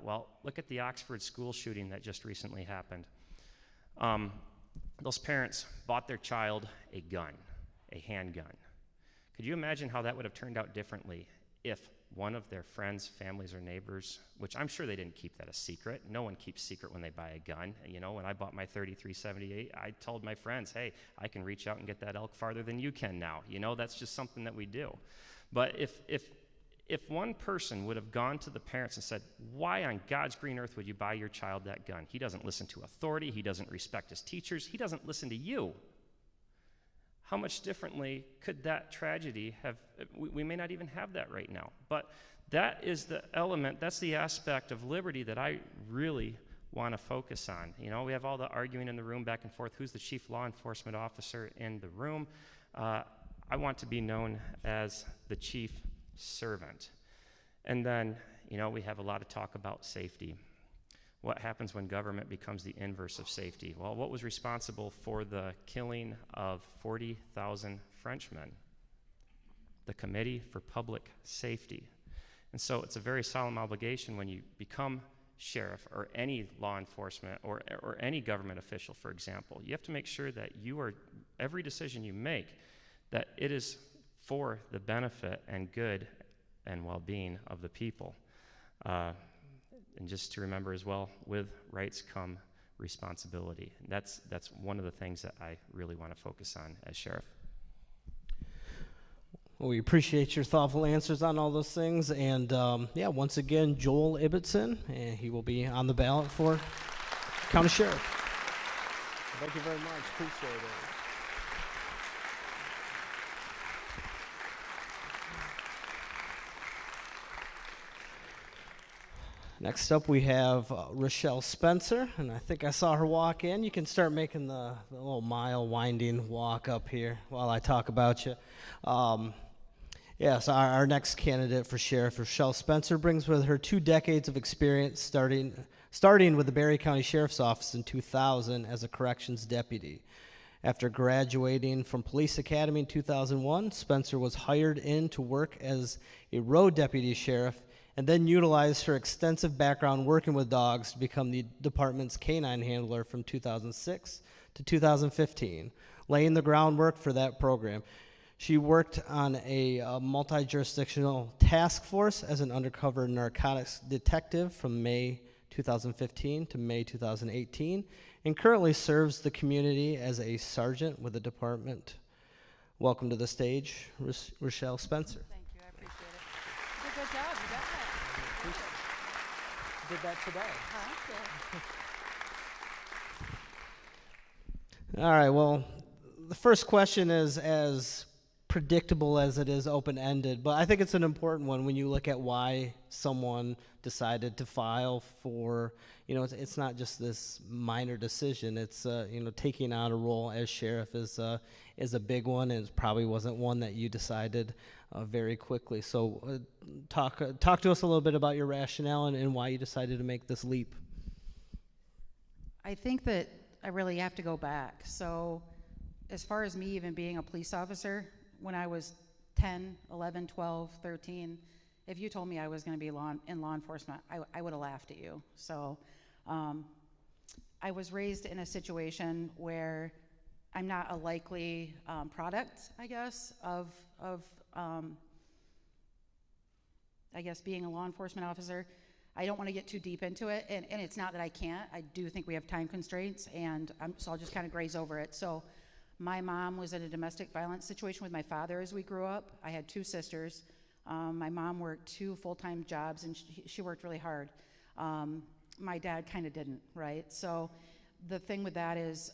Well, look at the Oxford school shooting that just recently happened. Those parents bought their child a gun, a handgun. Could you imagine how that would have turned out differently if one of their friends, families, or neighbors, which I'm sure they didn't keep that a secret. No one keeps secret when they buy a gun. When I bought my 3378, I told my friends, hey, I can reach out and get that elk farther than you can now. That's just something that we do. But if one person would have gone to the parents and said, why on God's green earth would you buy your child that gun? He doesn't listen to authority. He doesn't respect his teachers. He doesn't listen to you. How much differently could that tragedy have? We may not even have that right now. But that is the element, that's the aspect of liberty that I really want to focus on. We have all the arguing in the room back and forth. Who's the chief law enforcement officer in the room? I want to be known as the chief servant. And then, we have a lot of talk about safety. What happens when government becomes the inverse of safety? Well, what was responsible for the killing of 40,000 Frenchmen? The Committee for Public Safety. And so it's a very solemn obligation when you become sheriff or any law enforcement or any government official, for example. You have to make sure that every decision you make, that it is for the benefit and good and well-being of the people. And just to remember as well, with rights come responsibility. And that's one of the things that I really want to focus on as sheriff. Well, we appreciate your thoughtful answers on all those things. And once again, Joel Ibbitson, and he will be on the ballot for county sheriff. Thank you very much. Appreciate it. Next up, we have Relle Spencer, and I think I saw her walk in. You can start making the little mile winding walk up here while I talk about you. Yes, our next candidate for sheriff, Relle Spencer, brings with her 2 decades of experience, starting with the Berry County Sheriff's Office in 2000 as a corrections deputy. After graduating from Police Academy in 2001, Spencer was hired in to work as a road deputy sheriff and then utilized her extensive background working with dogs to become the department's canine handler from 2006 to 2015, laying the groundwork for that program. She worked on a multi-jurisdictional task force as an undercover narcotics detective from May 2015 to May 2018, and currently serves the community as a sergeant with the department. Welcome to the stage, Relle Spencer. Thank you, I appreciate it. You did a good job, you got that. Did that today. Huh? All right, well, the first question is as predictable as it is open-ended, but I think it's an important one when you look at why someone decided to file for, it's not just this minor decision. It's, taking on a role as sheriff is a big one, and it probably wasn't one that you decided very quickly. So talk to us a little bit about your rationale and why you decided to make this leap. I think that I really have to go back. So as far as me even being a police officer, when I was 10, 11, 12, 13, if you told me I was going to be in law enforcement, I would have laughed at you. So I was raised in a situation where I'm not a likely product, I guess, of being a law enforcement officer. I don't want to get too deep into it, and it's not that I can't. I do think we have time constraints, and so I'll just kind of graze over it. So my mom was in a domestic violence situation with my father as we grew up. I had 2 sisters. My mom worked 2 full-time jobs, and she worked really hard. My dad kind of didn't, right? So the thing with that is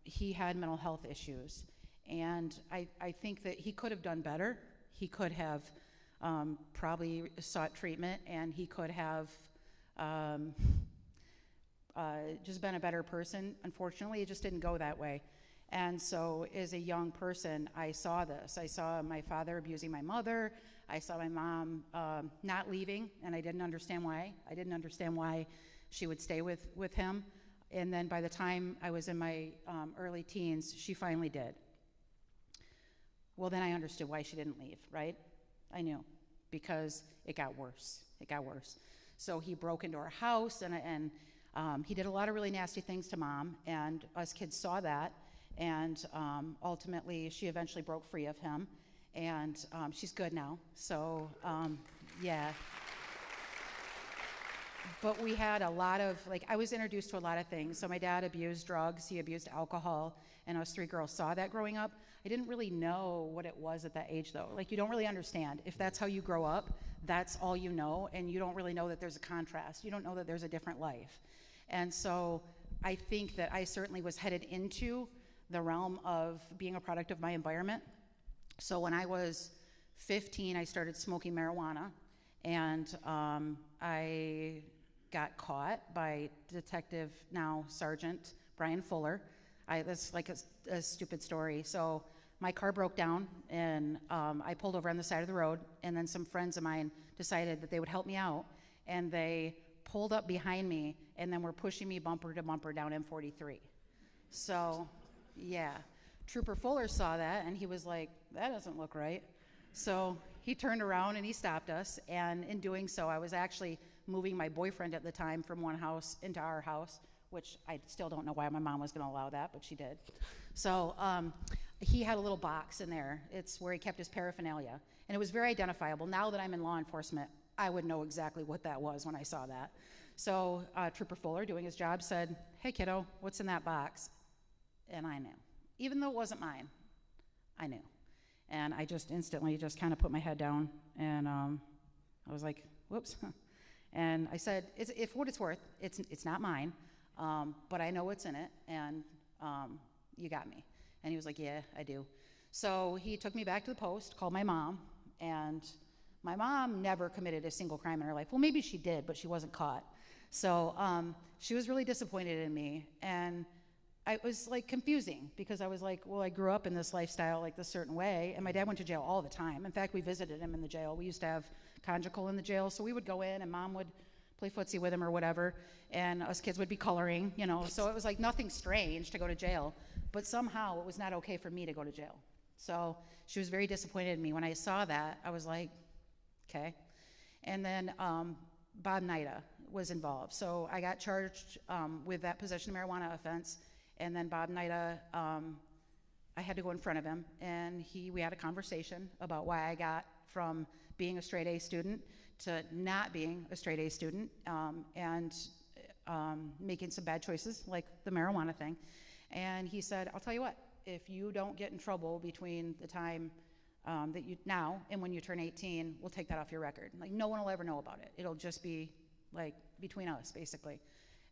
he had mental health issues, and I think that he could have done better. He could have probably sought treatment, and he could have just been a better person. Unfortunately, it just didn't go that way. And so as a young person, I saw this. I saw my father abusing my mother. I saw my mom not leaving, and I didn't understand why. I didn't understand why she would stay with him. And then by the time I was in my early teens, she finally did. Well, then I understood why she didn't leave, right? I knew, because it got worse. It got worse. So he broke into our house, and he did a lot of really nasty things to Mom, and us kids saw that. And ultimately, she eventually broke free of him, and she's good now. So, yeah. But we had a lot of, I was introduced to a lot of things. So my dad abused drugs, he abused alcohol, and us 3 girls saw that growing up. I didn't really know what it was at that age, though. You don't really understand. If that's how you grow up, that's all you know, and you don't really know that there's a contrast. You don't know that there's a different life. And so I think that I certainly was headed into the realm of being a product of my environment. So when I was 15, I started smoking marijuana, and I got caught by Detective, now Sergeant Brian Fuller. That's like a stupid story. So my car broke down, and I pulled over on the side of the road, and then some friends of mine decided that they would help me out, and they pulled up behind me, and then were pushing me bumper to bumper down M43. So, yeah. Trooper Fuller saw that, and he was like, that doesn't look right. So he turned around and he stopped us, and in doing so, I was actually moving my boyfriend at the time from one house into our house, which I still don't know why my mom was going to allow that, but she did. So he had a little box in there. It's where he kept his paraphernalia, and it was very identifiable. Now that I'm in law enforcement, I would know exactly what that was when I saw that. So Trooper Fuller, doing his job, said, hey, kiddo, what's in that box? And I knew. Even though it wasn't mine, I knew. And I just instantly just kind of put my head down, and I was like, whoops. And I said, if what it's worth, it's not mine, but I know what's in it, and you got me. And he was like, yeah, I do. So he took me back to the post, called my mom, and My mom never committed a single crime in her life. Well, maybe she did, but she wasn't caught. So she was really disappointed in me. And it was like confusing because I was like, well, I grew up in this lifestyle like this certain way, and my dad went to jail all the time. In fact, we visited him in the jail. We used to have conjugal in the jail, so we would go in and mom would play footsie with him or whatever, and us kids would be coloring, you know, so it was like nothing strange to go to jail, but somehow it was not okay for me to go to jail. So she was very disappointed in me. When I saw that, I was like, okay. And then Bob Nida was involved. So I got charged with that possession of marijuana offense. And then Bob Nida, I had to go in front of him, and we had a conversation about why I got from being a straight A student to not being a straight A student, and making some bad choices, like the marijuana thing. And he said, I'll tell you what, if you don't get in trouble between the time that you now and when you turn 18, we'll take that off your record. Like, no one will ever know about it. It'll just be like between us, basically.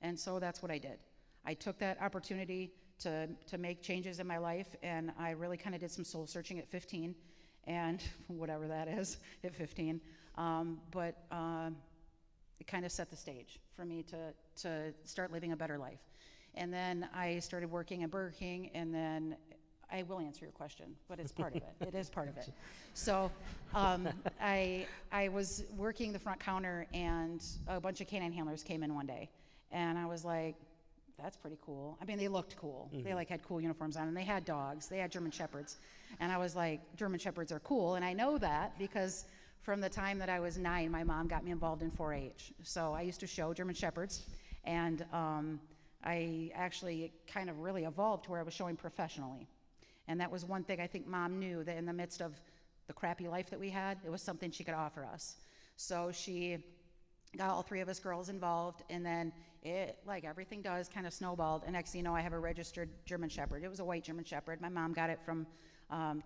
And so that's what I did. I took that opportunity to make changes in my life, and I really kind of did some soul searching at 15, and whatever that is at 15. But it kind of set the stage for me to start living a better life. And then I started working at Burger King, and then I will answer your question, but it's part of it. It is part of it. So I was working the front counter, and a bunch of canine handlers came in one day, and I was like, that's pretty cool. I mean, they looked cool. Mm-hmm. They like had cool uniforms on, and they had dogs. They had German Shepherds. And I was like, German Shepherds are cool. And I know that because from the time that I was 9, my mom got me involved in 4-H. So I used to show German Shepherds, and I actually kind of really evolved to where I was showing professionally. And that was one thing I think Mom knew, that in the midst of the crappy life that we had, it was something she could offer us. So she got all 3 of us girls involved, and then it, like everything does, kind of snowballed. And next thing you know, I have a registered German Shepherd. It was a white German Shepherd. My mom got it from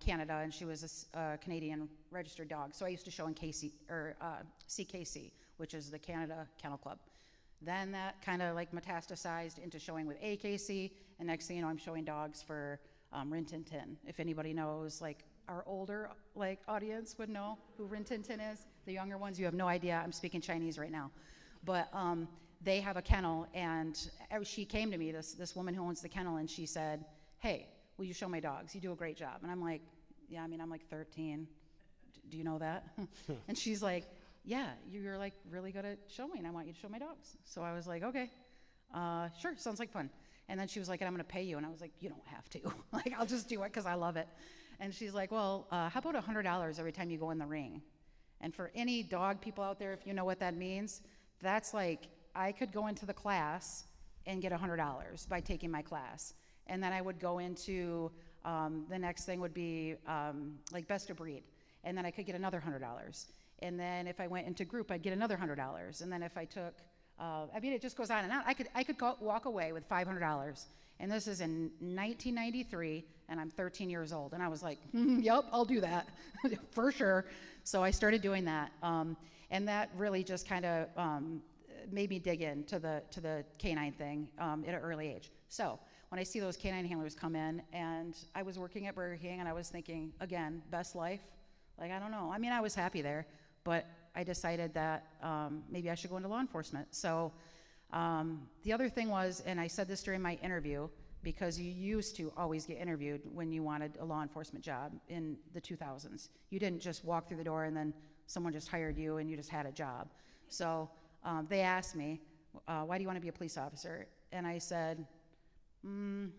Canada, and she was a Canadian registered dog. So I used to show in CKC, which is the Canada Kennel Club. Then that kind of like metastasized into showing with AKC, and next thing you know, I'm showing dogs for Rin Tin Tin. If anybody knows, like our older like audience would know who Rin Tin Tin is. The younger ones, you have no idea. I'm speaking Chinese right now, but they have a kennel, and she came to me, this woman who owns the kennel, and she said, "Hey, will you show my dogs? You do a great job." And I'm like, "Yeah, I mean, I'm like 13. Do you know that?" And she's like, "Yeah, you're like really good at showing. I want you to show my dogs." So I was like, "Okay, sure, sounds like fun." And then she was like, "And I'm going to pay you." And I was like, "You don't have to. Like, I'll just do it because I love it." And she's like, "Well, how about $100 every time you go in the ring?" And for any dog people out there, if you know what that means, that's like I could go into the class and get $100 by taking my class. And then I would go into the next thing would be like best of breed. And then I could get another $100. And then if I went into group, I'd get another $100. And then if I took, I mean, it just goes on and on. I could walk away with $500. And this is in 1993, and I'm 13 years old. And I was like, yep, I'll do that for sure. So I started doing that. And that really just kind of made me dig into the canine thing at an early age. So when I see those canine handlers come in, and I was working at Burger King, and I was thinking, again, best life. Like, I don't know. I mean, I was happy there, but I decided that maybe I should go into law enforcement. So the other thing was, and I said this during my interview, because you used to always get interviewed when you wanted a law enforcement job in the 2000s. You didn't just walk through the door and then someone just hired you and you just had a job. So they asked me, why do you want to be a police officer? And I said, and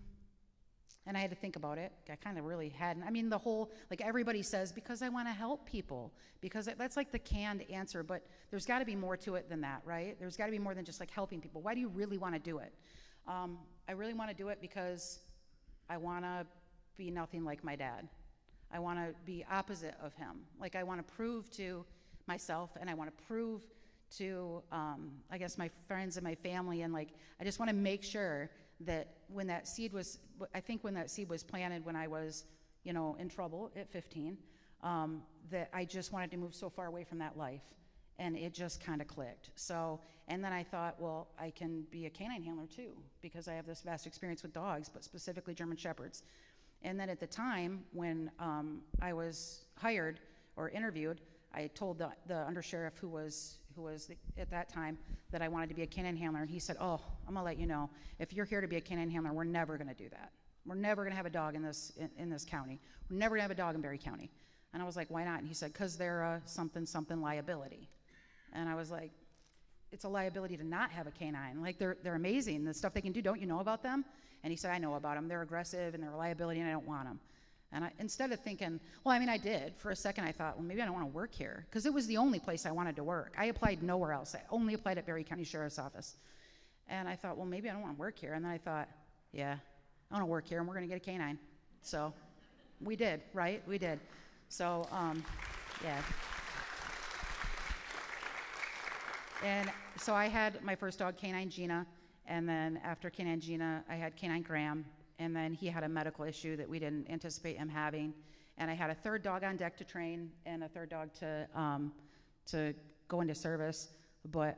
I had to think about it. I kind of really hadn't. I mean, the whole, like everybody says, because I want to help people, because that's like the canned answer, but there's got to be more to it than that, right? There's got to be more than just like helping people. Why do you really want to do it? I really want to do it because I want to be nothing like my dad. I want to be opposite of him. Like, I want to prove to myself, and I want to prove to, I guess, my friends and my family, and like, I just want to make sure that when that seed was, I think when that seed was planted when I was, you know, in trouble at 15, that I just wanted to move so far away from that life, and it just kind of clicked. So, and then I thought, well, I can be a canine handler too, because I have this vast experience with dogs, but specifically German Shepherds. And then at the time when I was hired or interviewed, I told the undersheriff who was at that time that I wanted to be a canine handler, and he said, "Oh, I'm gonna let you know, if you're here to be a canine handler, we're never gonna do that. We're never gonna have a dog in this county. We're never gonna have a dog in Berry County." And I was like, "Why not?" And he said, "'Cause they're a something liability." And I was like, "It's a liability to not have a canine. Like they're amazing. The stuff they can do, don't you know about them?" And he said, "I know about them. They're aggressive and they're a liability, and I don't want them." And instead of thinking, well, I mean, I did. For a second, I thought, well, maybe I don't want to work here, because it was the only place I wanted to work. I applied nowhere else. I only applied at Berry County Sheriff's Office. And I thought, well, maybe I don't want to work here. And then I thought, yeah, I want to work here, and we're going to get a canine. So we did, right? We did. So, yeah. And so I had my first dog, Canine Gina, and then after Canine Gina, I had Canine Graham, and then he had a medical issue that we didn't anticipate him having. And I had a third dog on deck to train and a third dog to go into service, but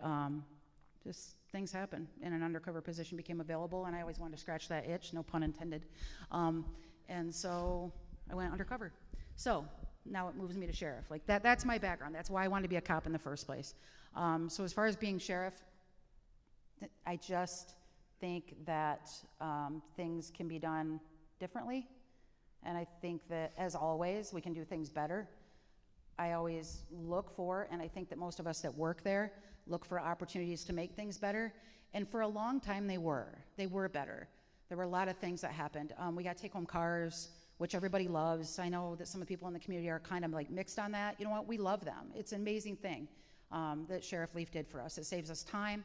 just things happen, and an undercover position became available, and I always wanted to scratch that itch, no pun intended. And so I went undercover. So now it moves me to sheriff. Like that's my background. That's why I wanted to be a cop in the first place. So as far as being sheriff, I just think that things can be done differently, and I think that, as always, we can do things better. I always look for, and I think that most of us that work there look for opportunities to make things better, and for a long time they were better. There were a lot of things that happened. We got take-home cars, which everybody loves. I know that some of the people in the community are kind of like mixed on that. You know what? We love them. It's an amazing thing that Sheriff Leaf did for us. It saves us time.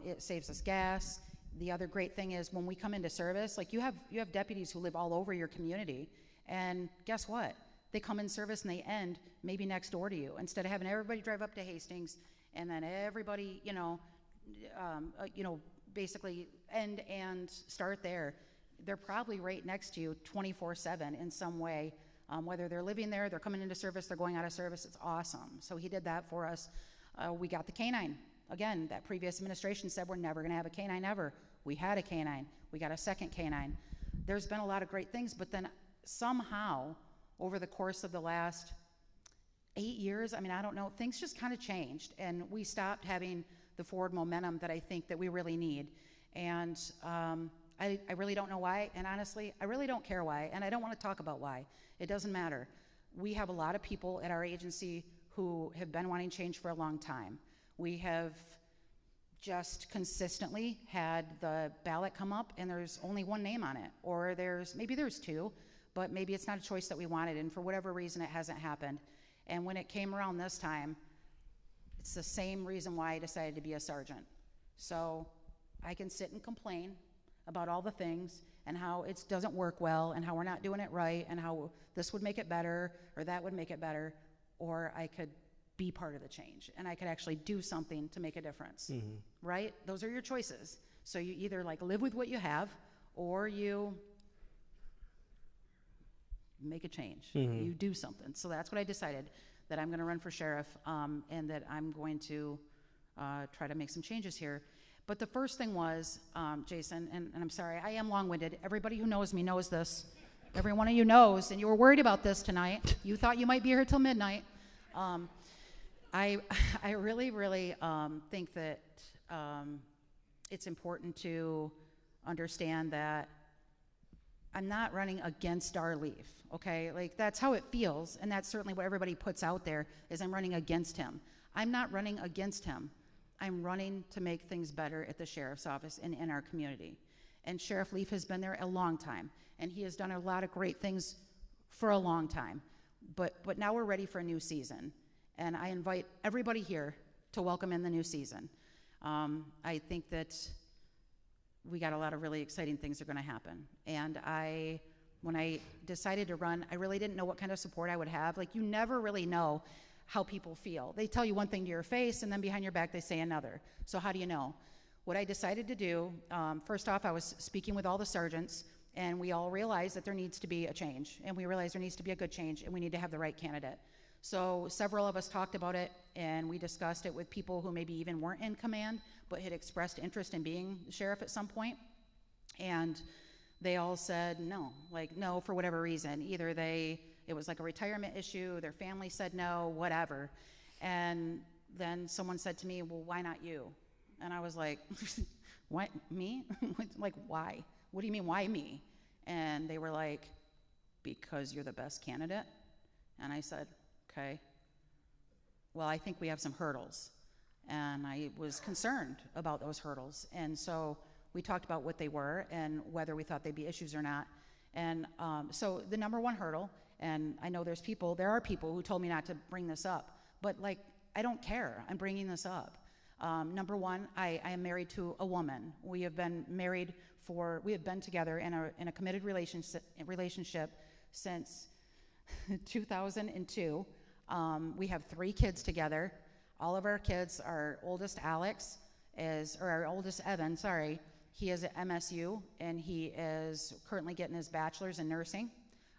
It saves us gas. The other great thing is when we come into service, like you have deputies who live all over your community, and guess what? They come in service and they end maybe next door to you, instead of having everybody drive up to Hastings and then everybody, basically end and start there. They're probably right next to you 24/7 in some way, whether they're living there, they're coming into service, they're going out of service. It's awesome. So he did that for us. We got the canine. Again, that previous administration said we're never going to have a canine ever. We had a canine. We got a second canine. There's been a lot of great things, but then somehow over the course of the last 8 years, I mean, I don't know, things just kind of changed, and we stopped having the forward momentum that I think that we really need. And I really don't know why, and honestly, I really don't care why, and I don't want to talk about why. It doesn't matter. We have a lot of people at our agency who have been wanting change for a long time. We have just consistently had the ballot come up and there's only one name on it, or maybe there's two, but maybe it's not a choice that we wanted, and for whatever reason it hasn't happened. And when it came around this time, it's the same reason why I decided to be a sergeant. So I can sit and complain about all the things and how it doesn't work well and how we're not doing it right and how this would make it better or that would make it better, or I could be part of the change and I could actually do something to make a difference. Mm-hmm. Right? Those are your choices. So you either like live with what you have, or you make a change. Mm-hmm. You do something. So that's what I decided, that I'm going to run for sheriff, and that I'm going to try to make some changes here. But the first thing was, Jason, and I'm sorry, I am long-winded. Everybody who knows me knows this. Every one of you knows, and you were worried about this tonight. You thought you might be here till midnight. I really, really think that it's important to understand that I'm not running against Dar Leaf, okay? Like, that's how it feels, and that's certainly what everybody puts out there, is I'm running against him. I'm not running against him. I'm running to make things better at the sheriff's office and in our community. And Sheriff Leaf has been there a long time, and he has done a lot of great things for a long time. But now we're ready for a new season, and I invite everybody here to welcome in the new season. I think that we got a lot of really exciting things that are going to happen. And when I decided to run, I really didn't know what kind of support I would have. Like, you never really know how people feel. They tell you one thing to your face, and then behind your back they say another. So how do you know? What I decided to do, first off, I was speaking with all the sergeants, and we all realized that there needs to be a change, and we realized there needs to be a good change, and we need to have the right candidate. So several of us talked about it, and we discussed it with people who maybe even weren't in command, but had expressed interest in being sheriff at some point. And they all said no, like no, for whatever reason. Either they it was like a retirement issue. Their family said no, whatever. And then someone said to me, well, why not you? And I was like, what, me? Like, why? What do you mean, why me? And they were like, because you're the best candidate. And I said, okay, well, I think we have some hurdles. And I was concerned about those hurdles. And so we talked about what they were and whether we thought they'd be issues or not. And so the number one hurdle, and I know there are people who told me not to bring this up, but like, I don't care, I'm bringing this up. Number one, I am married to a woman. We have been together in a committed relationship since 2002. We have 3 kids together. All of our kids, our oldest Evan, he is at MSU, and he is currently getting his bachelor's in nursing.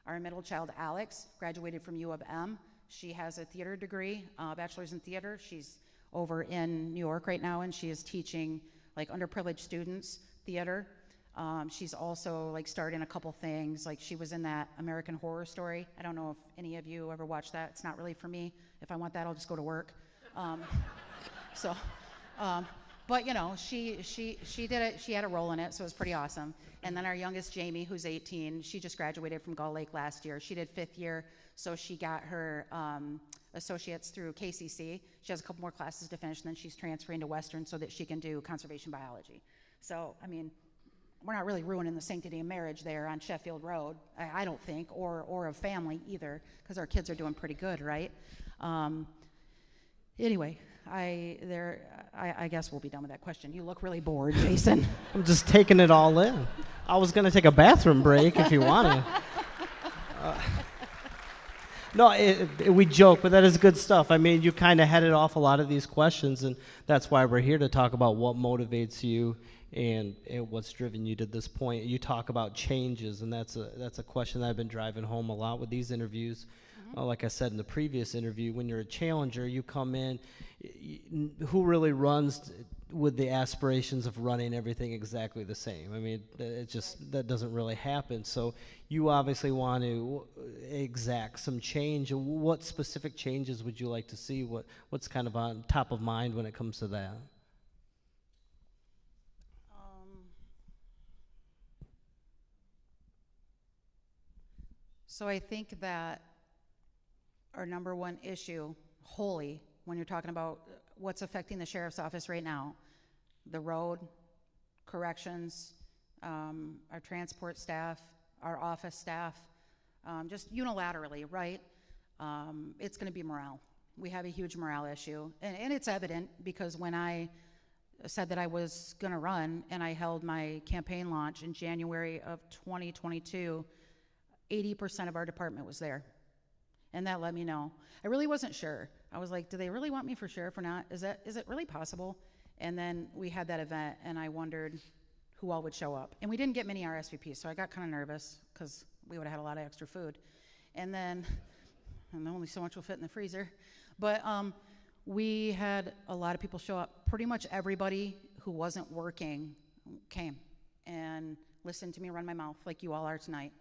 Our middle child, Alex, graduated from U of M. She has a theater degree, bachelor's in theater. She's over in New York right now, and she is teaching like underprivileged students theater. She's also like starting a couple things. Like she was in that American Horror Story. I don't know if any of you ever watched that. It's not really for me. If I want that, I'll just go to work. But you know, she did it. She had a role in it, so it was pretty awesome. And then our youngest, Jamie, who's 18, she just graduated from Gull Lake last year. She did 5th year, so she got her associates through KCC. She has a couple more classes to finish, and then she's transferring to Western so that she can do conservation biology. So, I mean, we're not really ruining the sanctity of marriage there on Sheffield Road, I don't think, or of family either, because our kids are doing pretty good, right? Anyway, I guess we'll be done with that question. You look really bored, Jason. I'm just taking it all in. I was going to take a bathroom break if you want to. No, we joke, but that is good stuff. I mean, you kind of headed off a lot of these questions, and that's why we're here to talk about what motivates you and what's driven you to this point. You talk about changes, and that's a question that I've been driving home a lot with these interviews. Like I said in the previous interview, when you're a challenger, you come in, who really runs with the aspirations of running everything exactly the same? I mean, that doesn't really happen. So you obviously want to exact some change. What specific changes would you like to see? What's kind of on top of mind when it comes to that? So I think that our number one issue, wholly, when you're talking about what's affecting the sheriff's office right now, the road, corrections, our transport staff, our office staff, just unilaterally, right? It's going to be morale. We have a huge morale issue, and it's evident because when I said that I was going to run and I held my campaign launch in January of 2022, 80% of our department was there. And that let me know. I really wasn't sure. I was like, do they really want me for sheriff or not? Is it really possible? And then we had that event, and I wondered who all would show up. And we didn't get many RSVPs, so I got kind of nervous because we would have had a lot of extra food. And then, and only so much will fit in the freezer. But we had a lot of people show up. Pretty much everybody who wasn't working came and listened to me run my mouth like you all are tonight.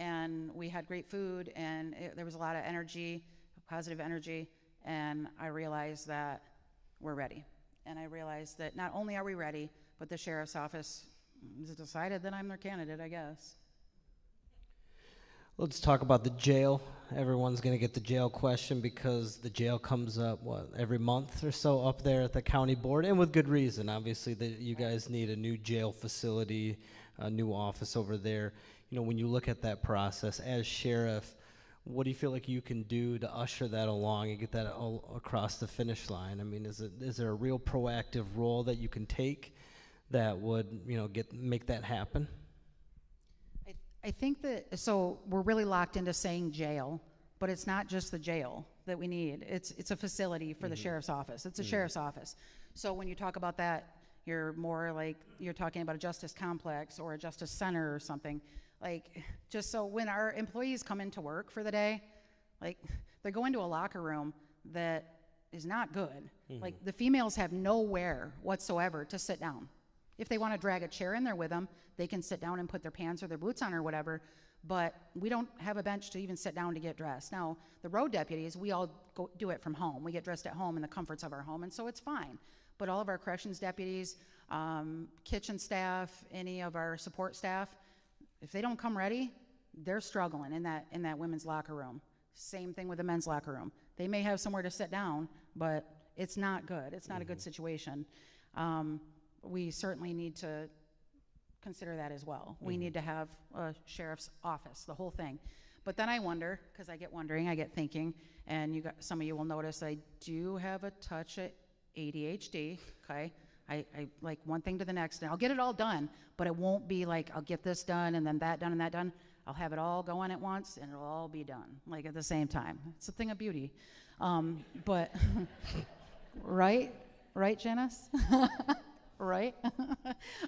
And we had great food, and there was a lot of energy, positive energy, and I realized that we're ready. And I realized that not only are we ready, but the sheriff's office has decided that I'm their candidate, I guess. Let's talk about the jail. Everyone's going to get the jail question because the jail comes up, every month or so up there at the county board, and with good reason. Obviously, you guys need a new jail facility, a new office over there. You know, when you look at that process as sheriff, what do you feel like you can do to usher that along and get that all across the finish line? I mean, is there a real proactive role that you can take that would, make that happen? I think that, so we're really locked into saying jail, but it's not just the jail that we need. It's a facility for the sheriff's office. It's a sheriff's office. So when you talk about that, you're more like, you're talking about a justice complex or a justice center or something. Like, just so when our employees come into work for the day, like, they're going to a locker room that is not good. Like, the females have nowhere whatsoever to sit down. If they want to drag a chair in there with them, they can sit down and put their pants or their boots on or whatever, but we don't have a bench to even sit down to get dressed. Now, the road deputies, we all go do it from home. We get dressed at home in the comforts of our home, and so it's fine. But all of our corrections deputies, kitchen staff, any of our support staff, if they don't come ready, they're struggling in that women's locker room. Same thing with the men's locker room. They may have somewhere to sit down, but it's not good. It's not a good situation. We certainly need to consider that as well. We need to have a sheriff's office, the whole thing. But then I wonder, because I get wondering, I get thinking, and some of you will notice I do have a touch of ADHD, okay? I like one thing to the next, and I'll get it all done, but it won't be like I'll get this done and then that done and that done. I'll have it all going at once, and it'll all be done, like at the same time. It's a thing of beauty. But, right, Janice? Right?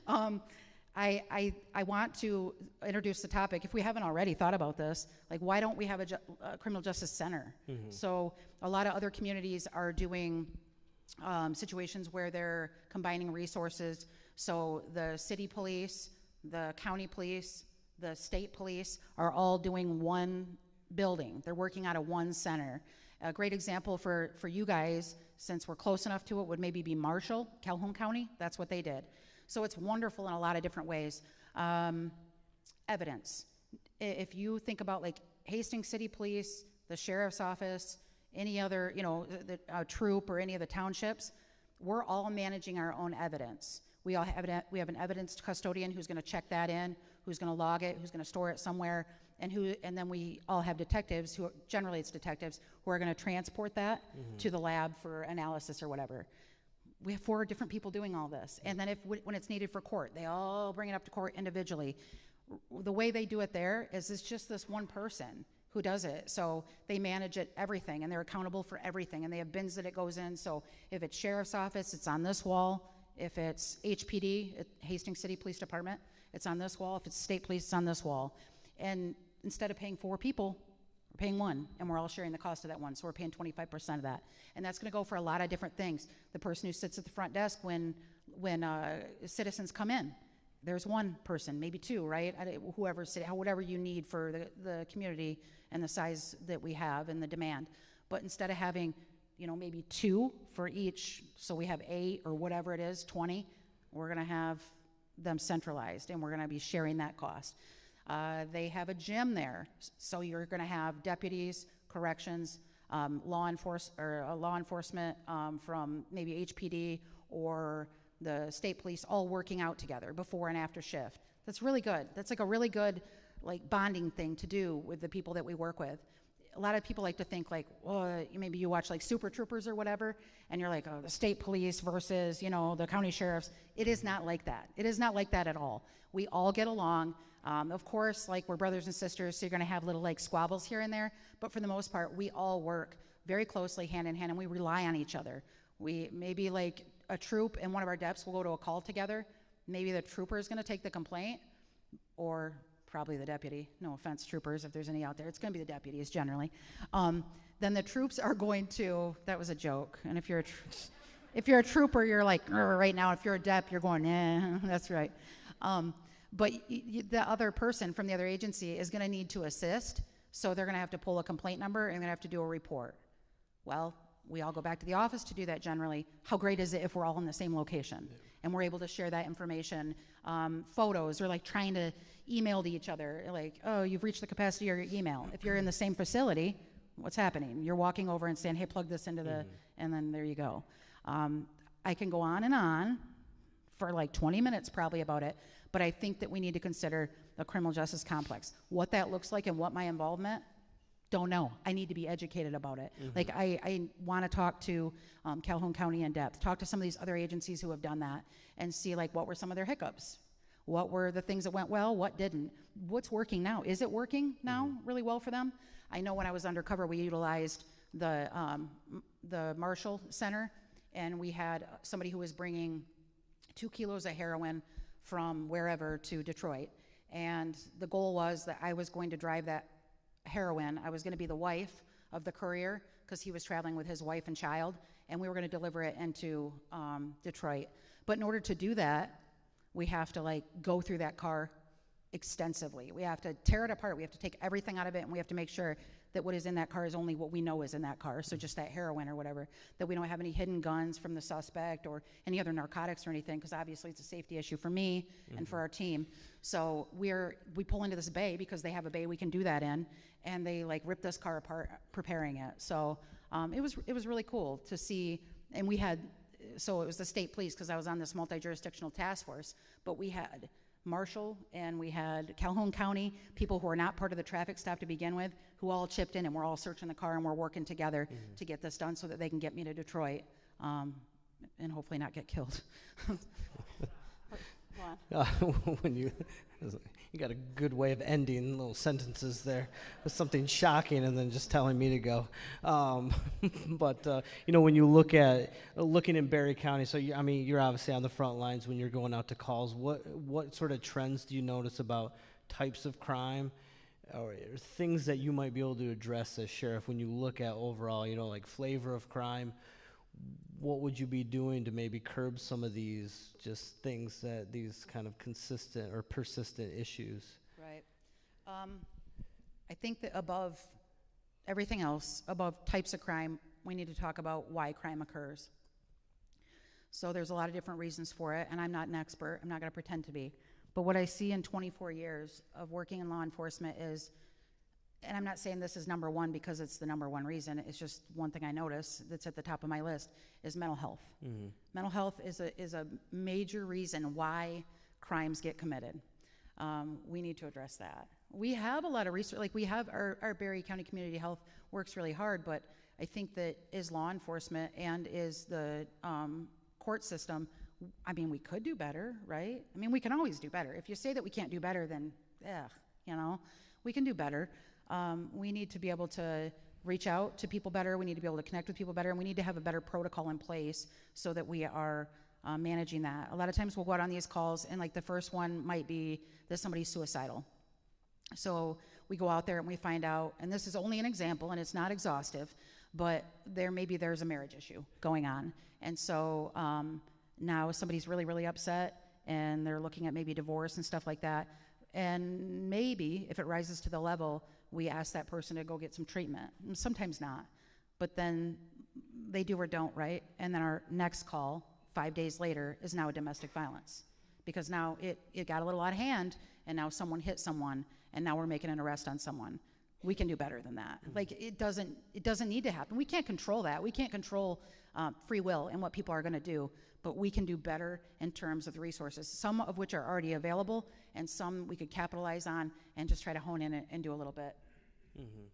I want to introduce the topic, if we haven't already thought about this, like why don't we have a criminal justice center? So a lot of other communities are doing situations where they're combining resources. So the city police, the county police, the state police are all doing one building. They're working out of one center. A great example for you guys, since we're close enough to it, would maybe be Marshall, Calhoun County. That's what they did. So it's wonderful in a lot of different ways. Evidence. If you think about like Hastings City Police, the Sheriff's Office, any other, the troop or any of the townships, we're all managing our own evidence. We have an evidence custodian who's going to check that in, who's going to log it, who's going to store it somewhere, and then we all have detectives who generally it's detectives who are going to transport that to the lab for analysis or whatever. We have 4 different people doing all this, and then when it's needed for court, they all bring it up to court individually. The way they do it there is it's just this one person who does it. So they manage it, everything, and they're accountable for everything, and they have bins that it goes in. So if it's sheriff's office, it's on this wall. If it's HPD, Hastings City Police Department, it's on this wall. If it's state police, it's on this wall. And instead of paying 4 people, we're paying 1, and we're all sharing the cost of that one. So we're paying 25% of that. And that's going to go for a lot of different things. The person who sits at the front desk when citizens come in, there's one person, maybe 2, right? Whatever you need for the community and the size that we have and the demand. But instead of having, maybe 2 for each, so we have 8 or whatever it is, 20, we're going to have them centralized, and we're going to be sharing that cost. They have a gym there, so you're going to have deputies, corrections, law enforcement from maybe HPD or the state police all working out together before and after shift. That's really good. That's like a really good bonding thing to do with the people that we work with. A lot of people like to think maybe you watch Super Troopers or whatever, and you're like, oh, the state police versus, the county sheriffs. It is not like that. It is not like that at all. We all get along. Of course, we're brothers and sisters, so you're going to have little squabbles here and there, but for the most part, we all work very closely hand in hand, and we rely on each other. We maybe a troop and one of our deps will go to a call together. Maybe the trooper is going to take the complaint, or probably the deputy. No offense, troopers, if there's any out there. It's going to be the deputies generally. Then the troops are going to, that was a joke, and if you're a trooper, you're like, right now. If you're a dep, you're going, that's right. But the other person from the other agency is going to need to assist, so they're going to have to pull a complaint number and they're going to have to do a report. Well, we all go back to the office to do that generally. How great is it if we're all in the same location and we're able to share that information, photos, or trying to email to each other, oh, you've reached the capacity of your email. If you're in the same facility, what's happening? You're walking over and saying, hey, plug this into the, and then there you go. I can go on for 20 minutes probably about it, but I think that we need to consider the criminal justice complex. What that looks like and what my involvement, don't know. I need to be educated about it. I want to talk to Calhoun County in depth, talk to some of these other agencies who have done that, and see what were some of their hiccups. What were the things that went well, what didn't? What's working now? Is it working now really well for them? I know when I was undercover, we utilized the Marshall Center, and we had somebody who was bringing 2 kilos of heroin from wherever to Detroit. And the goal was that I was going to drive that heroin. I was going to be the wife of the courier because he was traveling with his wife and child, and we were going to deliver it into Detroit. But in order to do that, we have to go through that car extensively. We have to tear it apart. We have to take everything out of it, and we have to make sure that what is in that car is only what we know is in that car. So just that heroin or whatever, that we don't have any hidden guns from the suspect or any other narcotics or anything, because obviously it's a safety issue for me and for our team. So we pull into this bay because they have a bay we can do that in, and they like ripped this car apart preparing it. So it was really cool to see. And we had, so it was the state police, because I was on this multi-jurisdictional task force, but we had Marshall and we had Calhoun County, people who are not part of the traffic stop to begin with, who all chipped in, and we're all searching the car and we're working together to get this done so that they can get me to Detroit and hopefully not get killed. When you got a good way of ending little sentences there with something shocking and then just telling me to go. But when you looking in Berry County, so you're obviously on the front lines when you're going out to calls. What sort of trends do you notice about types of crime or things that you might be able to address as sheriff when you look at overall, like flavor of crime? What would you be doing to maybe curb some of these just things, that these kind of consistent or persistent issues? Right. I think that above everything else, above types of crime, we need to talk about why crime occurs. So there's a lot of different reasons for it, and I'm not an expert. I'm not going to pretend to be. But what I see in 24 years of working in law enforcement is, and I'm not saying this is number one because it's the number one reason, it's just one thing I notice that's at the top of my list, is mental health. Mm-hmm. Mental health is a major reason why crimes get committed. We need to address that. We have a lot of research, like we have our Berry County Community Health works really hard, but I think that as law enforcement and as the court system, we could do better, right? We can always do better. If you say that we can't do better, then, we can do better. We need to be able to reach out to people better. We need to be able to connect with people better, and we need to have a better protocol in place so that we are managing that. A lot of times we'll go out on these calls, and like the first one might be that somebody's suicidal. So we go out there and we find out, and this is only an example, and it's not exhaustive, but there's a marriage issue going on. And so now somebody's really, really upset, and they're looking at maybe divorce and stuff like that. And maybe if it rises to the level, we ask that person to go get some treatment. And sometimes not, but then they do or don't, right? And then our next call, 5 days later, is now a domestic violence, because now it got a little out of hand, and now someone hit someone, and now we're making an arrest on someone. We can do better than that. Like, it doesn't need to happen. We can't control that. We can't control free will and what people are going to do, but we can do better in terms of the resources, some of which are already available, and some we could capitalize on and just try to hone in and do a little bit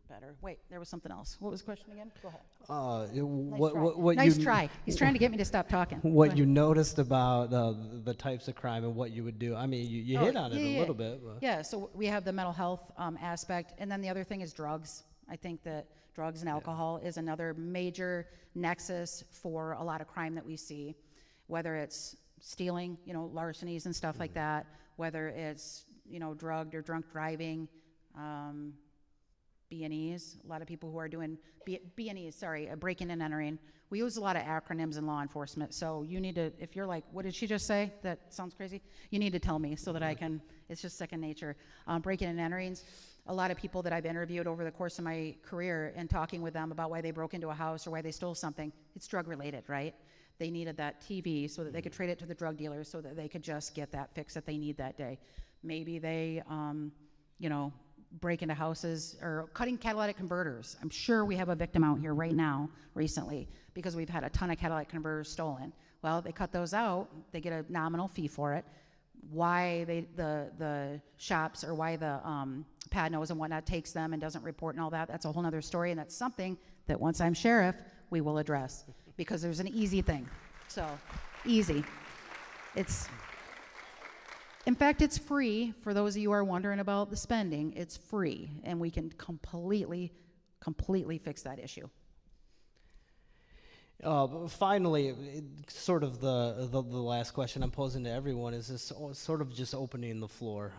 better. Wait, there was something else. What was the question again? Go ahead. Nice try. He's trying to get me to stop talking. What you noticed about the types of crime and what you would do. You hit on it a little bit. But. Yeah, so we have the mental health aspect, and then the other thing is drugs. I think that drugs and alcohol is another major nexus for a lot of crime that we see, whether it's stealing, larcenies and stuff like that, whether it's, drugged or drunk driving, B&Es, a lot of people who are doing B&Es, breaking and entering. We use a lot of acronyms in law enforcement, so you need to, if you're like, what did she just say? That sounds crazy. You need to tell me so that I can, it's just second nature. Breaking and enterings, a lot of people that I've interviewed over the course of my career and talking with them about why they broke into a house or why they stole something, it's drug related, right? They needed that TV so that they could trade it to the drug dealers so that they could just get that fix that they need that day. Maybe they, break into houses or cutting catalytic converters. I'm sure we have a victim out here right now recently because we've had a ton of catalytic converters stolen. Well, they cut those out. They get a nominal fee for it. Why the shops or why the pad knows and whatnot takes them and doesn't report and all that, that's a whole other story, and that's something that once I'm sheriff, we will address because there's an easy thing. So, easy. In fact, it's free. For those of you who are wondering about the spending, it's free, and we can completely fix that issue. Finally, sort of the last question I'm posing to everyone is this sort of just opening the floor.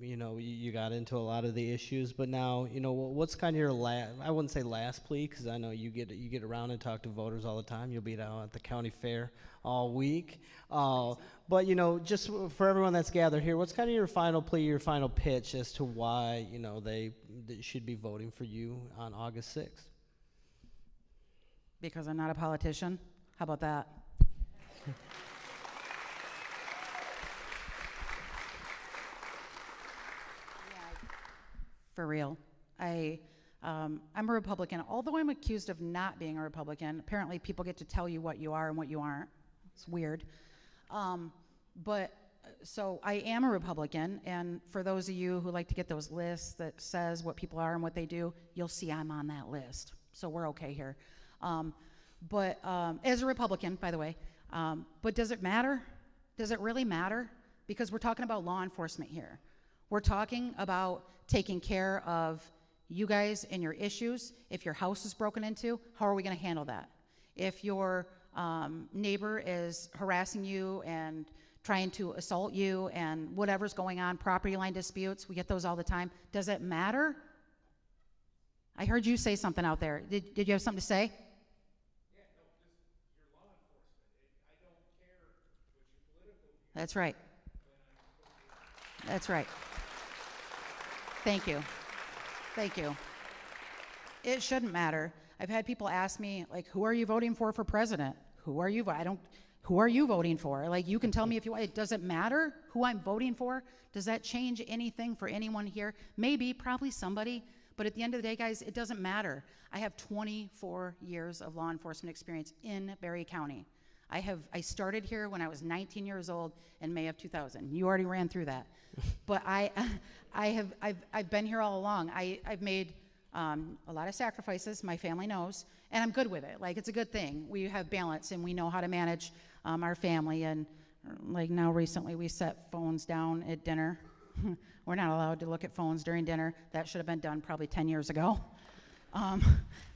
you know, you got into a lot of the issues, but now, you know, what's kind of your I wouldn't say last plea, because I know you get around and talk to voters all the time. You'll be down at the county fair all week. But, you know, just for everyone that's gathered here, what's kind of your final plea, your final pitch as to why, you know, they should be voting for you on August 6th? Because I'm not a politician. How about that? For real. I'm a Republican. Although I'm accused of not being a Republican, apparently people get to tell you what you are and what you aren't. It's weird. So I am a Republican, and for those of you who like to get those lists that says what people are and what they do, you'll see I'm on that list. So we're okay here. As a Republican, by the way, but does it matter? Does it really matter? Because we're talking about law enforcement here. We're talking about taking care of you guys and your issues. If your house is broken into, how are we going to handle that? If your neighbor is harassing you and trying to assault you and whatever's going on, property line disputes, we get those all the time. Does it matter? I heard you say something out there. Did you have something to say? Yeah, no, just your law enforcement. I don't care what your political view. That's right. That's right. Thank you. Thank you. It shouldn't matter. I've had people ask me, like, who are you voting for president? Who are you voting for? Like, you can tell me if you want. Does it matter who I'm voting for? Does that change anything for anyone here? Maybe, probably somebody. But at the end of the day, guys, it doesn't matter. I have 24 years of law enforcement experience in Berry County. I started here when I was 19 years old in May of 2000. You already ran through that. But I've been here all along. I've made a lot of sacrifices, my family knows, and I'm good with it. Like, it's a good thing. We have balance, and we know how to manage our family. And like now recently, we set phones down at dinner. We're not allowed to look at phones during dinner. That should have been done probably 10 years ago.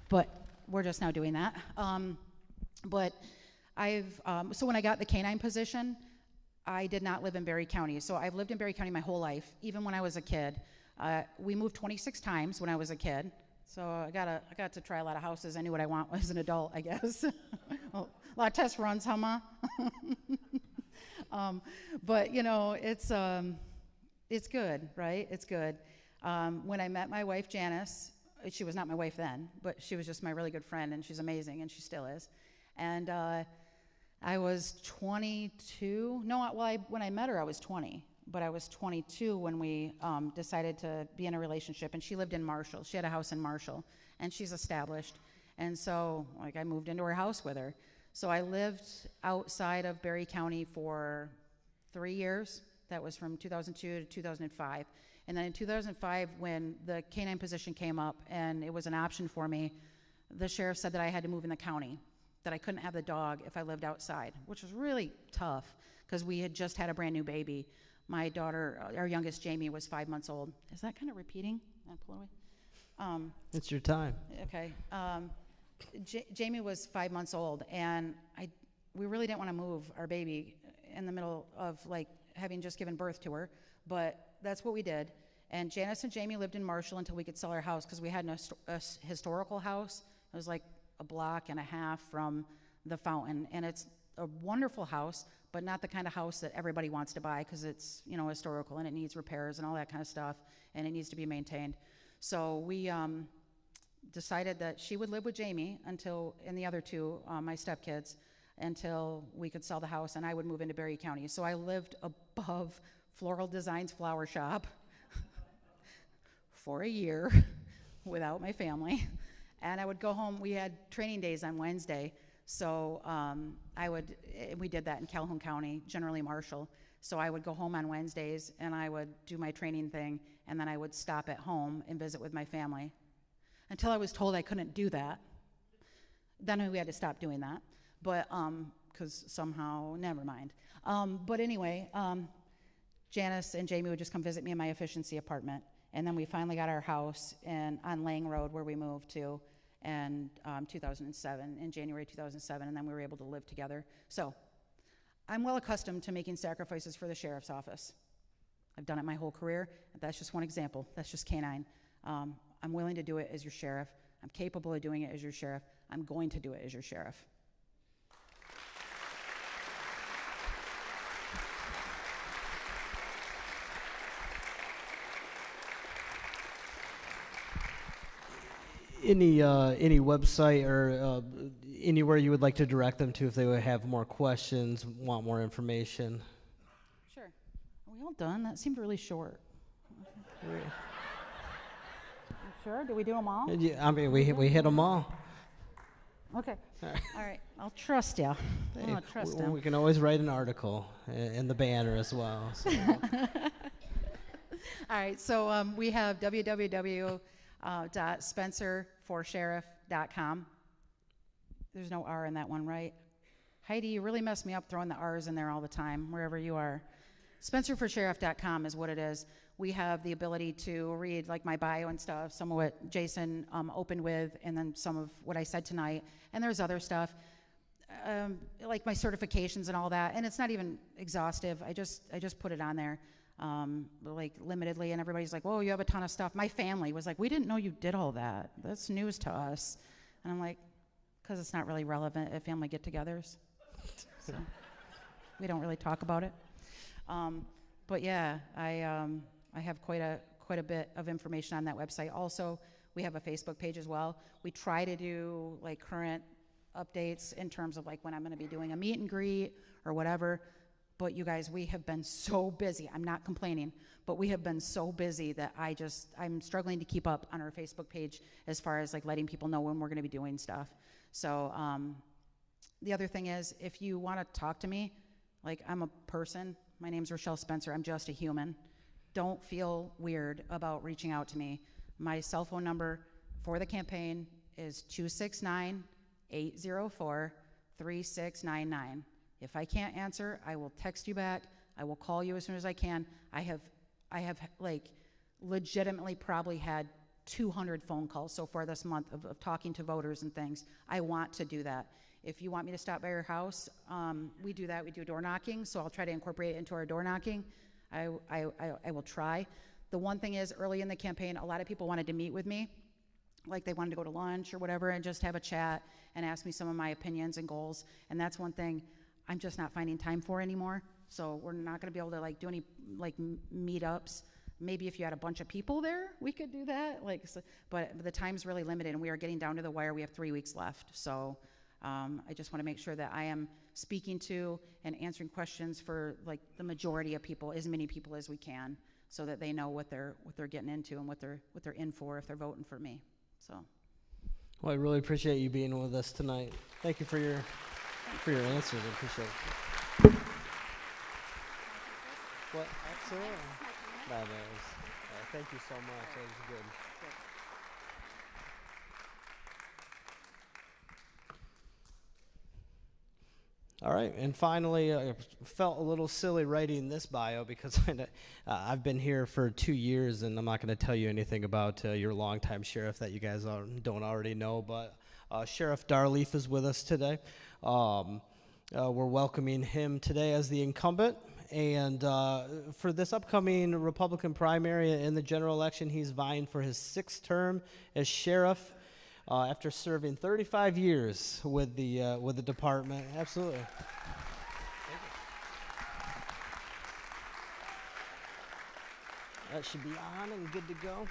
But we're just now doing that. So when I got the canine position, I did not live in Berry County. So I've lived in Berry County my whole life, even when I was a kid. We moved 26 times when I was a kid. So I got to try a lot of houses. I knew what I want as an adult, I guess. Well, a lot of test runs, huh, Ma? But, you know, it's good, right? It's good. When I met my wife, Janice, she was not my wife then, but she was just my really good friend, and she's amazing, and she still is. And I was 22. No, when I met her, I was 20. But I was 22 when we decided to be in a relationship, and she lived in Marshall. She had a house in Marshall, and she's established. And so, like, I moved into her house with her. So I lived outside of Berry County for 3 years. That was from 2002 to 2005. And then in 2005, when the canine position came up and it was an option for me, the sheriff said that I had to move in the county, that I couldn't have the dog if I lived outside, which was really tough because we had just had a brand new baby. My daughter, our youngest, Jamie, was 5 months old. Is that kind of repeating? I'll pull away. It's your time. Okay. Jamie was 5 months old, and we really didn't want to move our baby in the middle of, like, having just given birth to her, but that's what we did. And Janice and Jamie lived in Marshall until we could sell our house because we had a historical house. It was like a block and a half from the fountain, and it's a wonderful house, but not the kind of house that everybody wants to buy because it's, you know, historical and it needs repairs and all that kind of stuff, and it needs to be maintained. So we decided that she would live with Jamie and the other two, my stepkids, until we could sell the house, and I would move into Berry County. So I lived above Floral Designs Flower Shop for a year without my family, and I would go home. We had training days on Wednesday. So we did that in Calhoun County, generally Marshall. So I would go home on Wednesdays, and I would do my training thing, and then I would stop at home and visit with my family until I was told I couldn't do that. Then we had to stop doing that, but because somehow, never mind. But anyway, Janice and Jamie would just come visit me in my efficiency apartment, and then we finally got our house on Lang Road where we moved to. And 2007, in January 2007, and then we were able to live together. So I'm well accustomed to making sacrifices for the sheriff's office. I've done it my whole career. That's just one example. That's just canine. I'm willing to do it as your sheriff. I'm capable of doing it as your sheriff. I'm going to do it as your sheriff. Any website or anywhere you would like to direct them to if they would have more questions, want more information? Sure. Are we all done? That seemed really short. You sure? Did we do them all? Yeah, I mean, we hit them all. Okay. All right. I'll trust you. I'll trust him. We can always write an article in the banner as well. So. All right. So we have www.spencerforsheriff.com. There's no R in that one, right? Heidi, you really messed me up throwing the R's in there all the time, wherever you are. SpencerforSheriff.com is what it is. We have the ability to read like my bio and stuff, some of what Jason opened with, and then some of what I said tonight. And there's other stuff, like my certifications and all that. And it's not even exhaustive. I just put it on there, like limitedly. And everybody's like, "Whoa, you have a ton of stuff." My family was like, "We didn't know you did all that. That's news to us." And I'm like, "Because it's not really relevant at family get-togethers, so we don't really talk about it." But yeah, I have quite a bit of information on that website. Also, we have a Facebook page as well. We try to do like current updates in terms of like when I'm going to be doing a meet and greet or whatever. But you guys, we have been so busy. I'm not complaining, but we have been so busy that I'm struggling to keep up on our Facebook page as far as like letting people know when we're going to be doing stuff. So the other thing is, if you want to talk to me, like I'm a person. My name's Rochelle Spencer. I'm just a human. Don't feel weird about reaching out to me. My cell phone number for the campaign is 269-804-3699. If I can't answer, I will text you back. I will call you as soon as I can. I have like legitimately probably had 200 phone calls so far this month of talking to voters and things. I want to do that. If you want me to stop by your house, we do that. We do door knocking, so I'll try to incorporate it into our door knocking. I will try. The one thing is, early in the campaign, a lot of people wanted to meet with me, like they wanted to go to lunch or whatever and just have a chat and ask me some of my opinions and goals, and that's one thing I'm just not finding time for anymore. So we're not going to be able to like do any like meetups. Maybe if you had a bunch of people there, we could do that. Like, so, but the time's really limited, and we are getting down to the wire. We have 3 weeks left, so I just want to make sure that I am speaking to and answering questions for like the majority of people, as many people as we can, so that they know what they're getting into and what they're in for if they're voting for me. So. Well, I really appreciate you being with us tonight. Thank you for your answers. I appreciate it. What? Absolutely. That is. Thank you so much. That was good. All right, and finally, I felt a little silly writing this bio because I've been here for 2 years, and I'm not going to tell you anything about your longtime sheriff that you guys don't already know, but Sheriff Dar Leaf is with us today. We're welcoming him today as the incumbent, and for this upcoming Republican primary in the general election, he's vying for his 6th term as sheriff. After serving 35 years with the department. Absolutely. That should be on and good to go.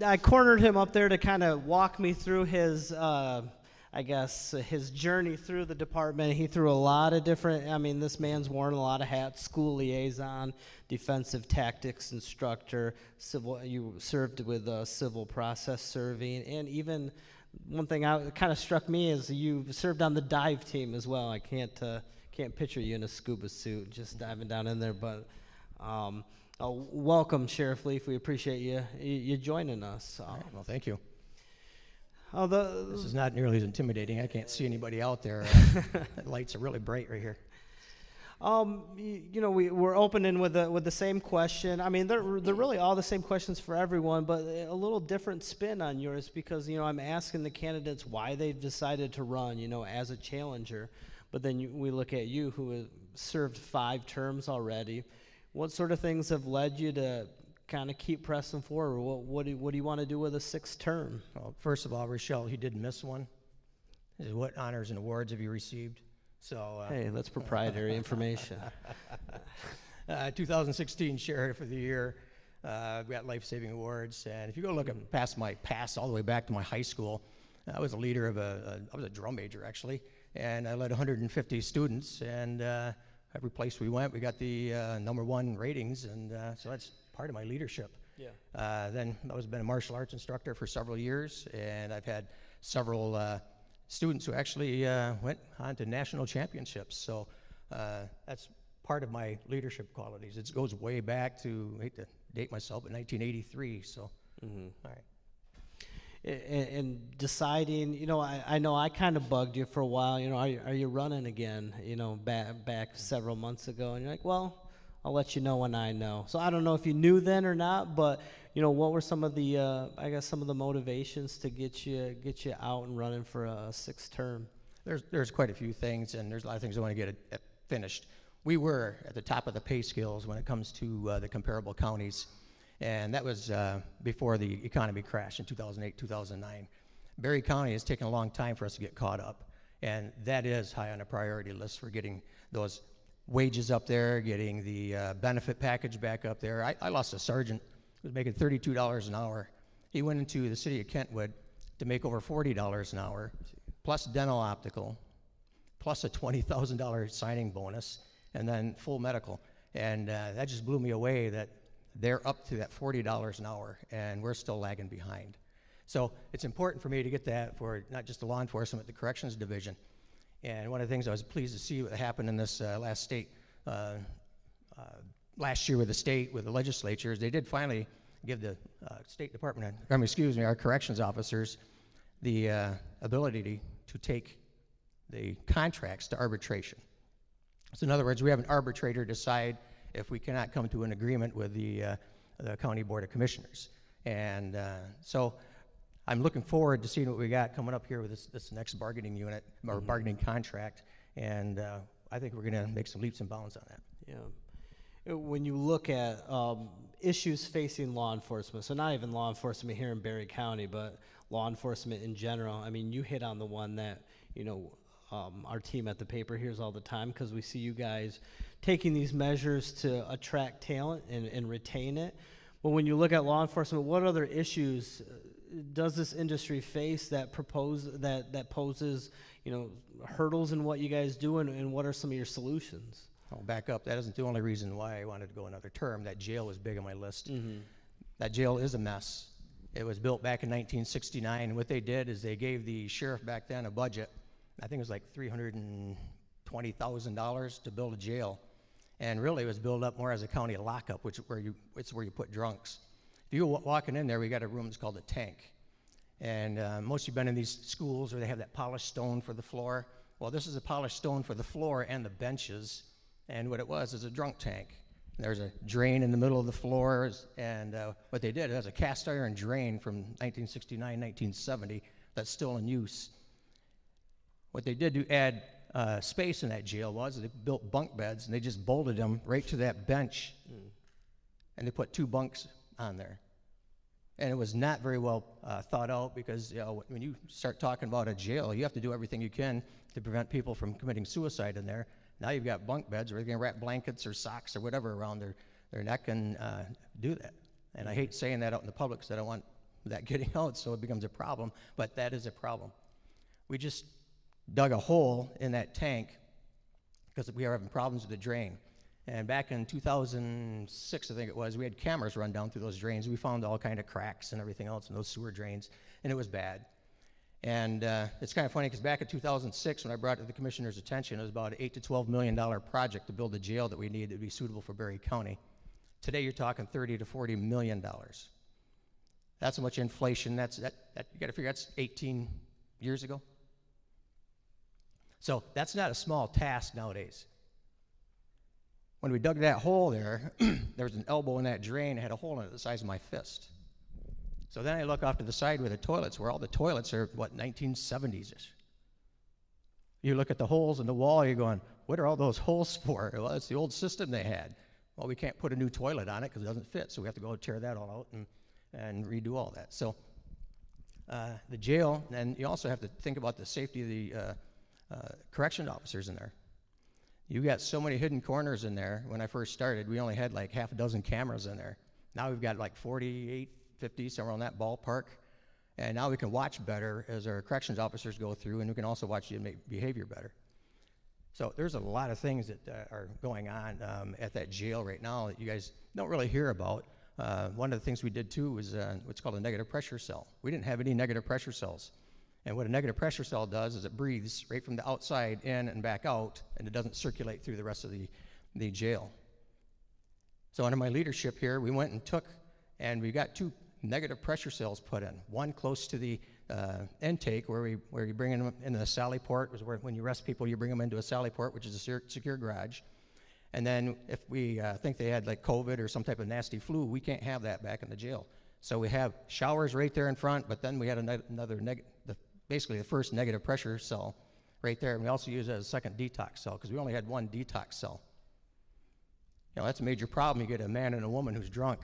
I cornered him up there to kind of walk me through his, his journey through the department. He threw a lot of different, this man's worn a lot of hats: school liaison, defensive tactics instructor, you served with civil process serving, and even one thing kind of struck me is you served on the dive team as well. I can't picture you in a scuba suit just diving down in there, but welcome, Sheriff Leaf. We appreciate you joining us. All right, well, thank you. This This is not nearly as intimidating. I can't see anybody out there. The lights are really bright right here. We're opening with the same question. They're really all the same questions for everyone, but a little different spin on yours because, I'm asking the candidates why they've decided to run, as a challenger. But then we look at you, who has served 5 terms already. what sort of things have led you to kind of keep pressing forward? What do you want to do with a sixth term? Well, first of all, Rochelle, you did miss one. Is what honors and awards have you received? So Hey, that's proprietary information. 2016 Sheriff of the Year. I've got life-saving awards, and if you go look at past my past, all the way back to my high school, I was a leader of I was a drum major actually, and I led 150 students, and every place we went, we got the #1 ratings, and so that's part of my leadership. Yeah. Then I've been a martial arts instructor for several years, and I've had several students who actually went on to national championships. So that's part of my leadership qualities. It goes way back to, I hate to date myself, but 1983. So, all right. And deciding, I know I kind of bugged you for a while, are you running again, back several months ago, and you're like, well, I'll let you know when I know. So I don't know if you knew then or not, but what were some of the, some of the motivations to get you out and running for a sixth term? There's quite a few things, and there's a lot of things I want to get finished. We were at the top of the pay scales when it comes to the comparable counties, and that was before the economy crashed in 2008, 2009. Berry County has taken a long time for us to get caught up, and that is high on the priority list for getting those wages up there, getting the benefit package back up there. I lost a sergeant who was making $32 an hour. He went into the city of Kentwood to make over $40 an hour, plus dental optical, plus a $20,000 signing bonus, and then full medical. And that just blew me away that they're up to that $40 an hour, and we're still lagging behind. So it's important for me to get that for not just the law enforcement, but the corrections division. And one of the things I was pleased to see what happened in this last year with the state, with the legislatures, they did finally give the State Department, our corrections officers, the ability to take the contracts to arbitration. So in other words, we have an arbitrator decide if we cannot come to an agreement with the County Board of Commissioners. And so I'm looking forward to seeing what we got coming up here with this next bargaining unit, or bargaining contract, and I think we're going to make some leaps and bounds on that. Yeah. When you look at issues facing law enforcement, so not even law enforcement here in Berry County, but law enforcement in general, I mean, you hit on the one that, our team at the paper hears all the time, because we see you guys taking these measures to attract talent and retain it. But when you look at law enforcement, what other issues does this industry face that poses, hurdles in what you guys do, and what are some of your solutions? I'll back up. That isn't the only reason why I wanted to go another term. That jail was big on my list. That jail is a mess. It was built back in 1969, and what they did is they gave the sheriff back then a budget. I think it was like $320,000 to build a jail, and really it was built up more as a county lockup, it's where you put drunks. If you go walking in there, we got a room that's called a tank, and most of you've been in these schools where they have that polished stone for the floor. Well, this is a polished stone for the floor and the benches, and what it was is a drunk tank. There's a drain in the middle of the floors, and what they did, it has a cast iron drain from 1969, 1970 that's still in use. What they did to add space in that jail was they built bunk beds, and they just bolted them right to that bench, and they put 2 bunks on there. And it was not very well thought out, because when you start talking about a jail, you have to do everything you can to prevent people from committing suicide in there. Now you've got bunk beds where they can wrap blankets or socks or whatever around their neck and do that. And I hate saying that out in the public because I don't want that getting out, so it becomes a problem, but that is a problem. We just dug a hole in that tank because we are having problems with the drain. And back in 2006, I think it was, we had cameras run down through those drains. We found all kind of cracks and everything else in those sewer drains, and it was bad. And it's kind of funny because back in 2006, when I brought it to the commissioner's attention, it was about an $8 to $12 million project to build a jail that we needed to be suitable for Berry County. Today, you're talking $30 to $40 million. That's how much inflation. You got to figure that's 18 years ago. So that's not a small task nowadays. When we dug that hole there, there was an elbow in that drain. It had a hole in it the size of my fist. So then I look off to the side where the toilets were. All the toilets are, 1970s-ish. You look at the holes in the wall, you're going, what are all those holes for? Well, it's the old system they had. Well, we can't put a new toilet on it because it doesn't fit, so we have to go tear that all out and redo all that. So the jail, and you also have to think about the safety of the correction officers in there. You got so many hidden corners in there. When I first started, we only had like half a dozen cameras in there. Now we've got like 48, 50, somewhere on that ballpark. And now we can watch better as our corrections officers go through, and we can also watch the inmate behavior better. So there's a lot of things that are going on at that jail right now that you guys don't really hear about. One of the things we did too was what's called a negative pressure cell. We didn't have any negative pressure cells. And what a negative pressure cell does is it breathes right from the outside in and back out, and it doesn't circulate through the rest of the jail. So under my leadership here, we went and and we got 2 negative pressure cells put in. One close to the intake where you bring them into the sally port, is where when you arrest people, you bring them into a sally port, which is a secure garage. And then if we think they had like COVID or some type of nasty flu, we can't have that back in the jail. So we have showers right there in front, but then we had basically the first negative pressure cell right there. And we also use it as a second detox cell because we only had 1 detox cell. You know, that's a major problem. You get a man and a woman who's drunk.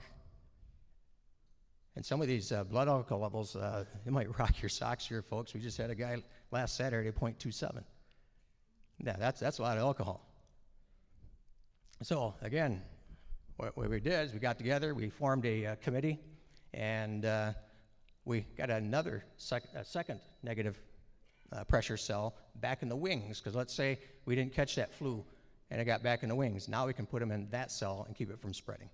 And some of these blood alcohol levels, it might rock your socks here, folks. We just had a guy last Saturday, 0.27. Yeah, that's a lot of alcohol. So again, what we did is we got together, we formed a committee, and we got a second negative pressure cell back in the wings, because let's say we didn't catch that flu and it got back in the wings. Now we can put them in that cell and keep it from spreading.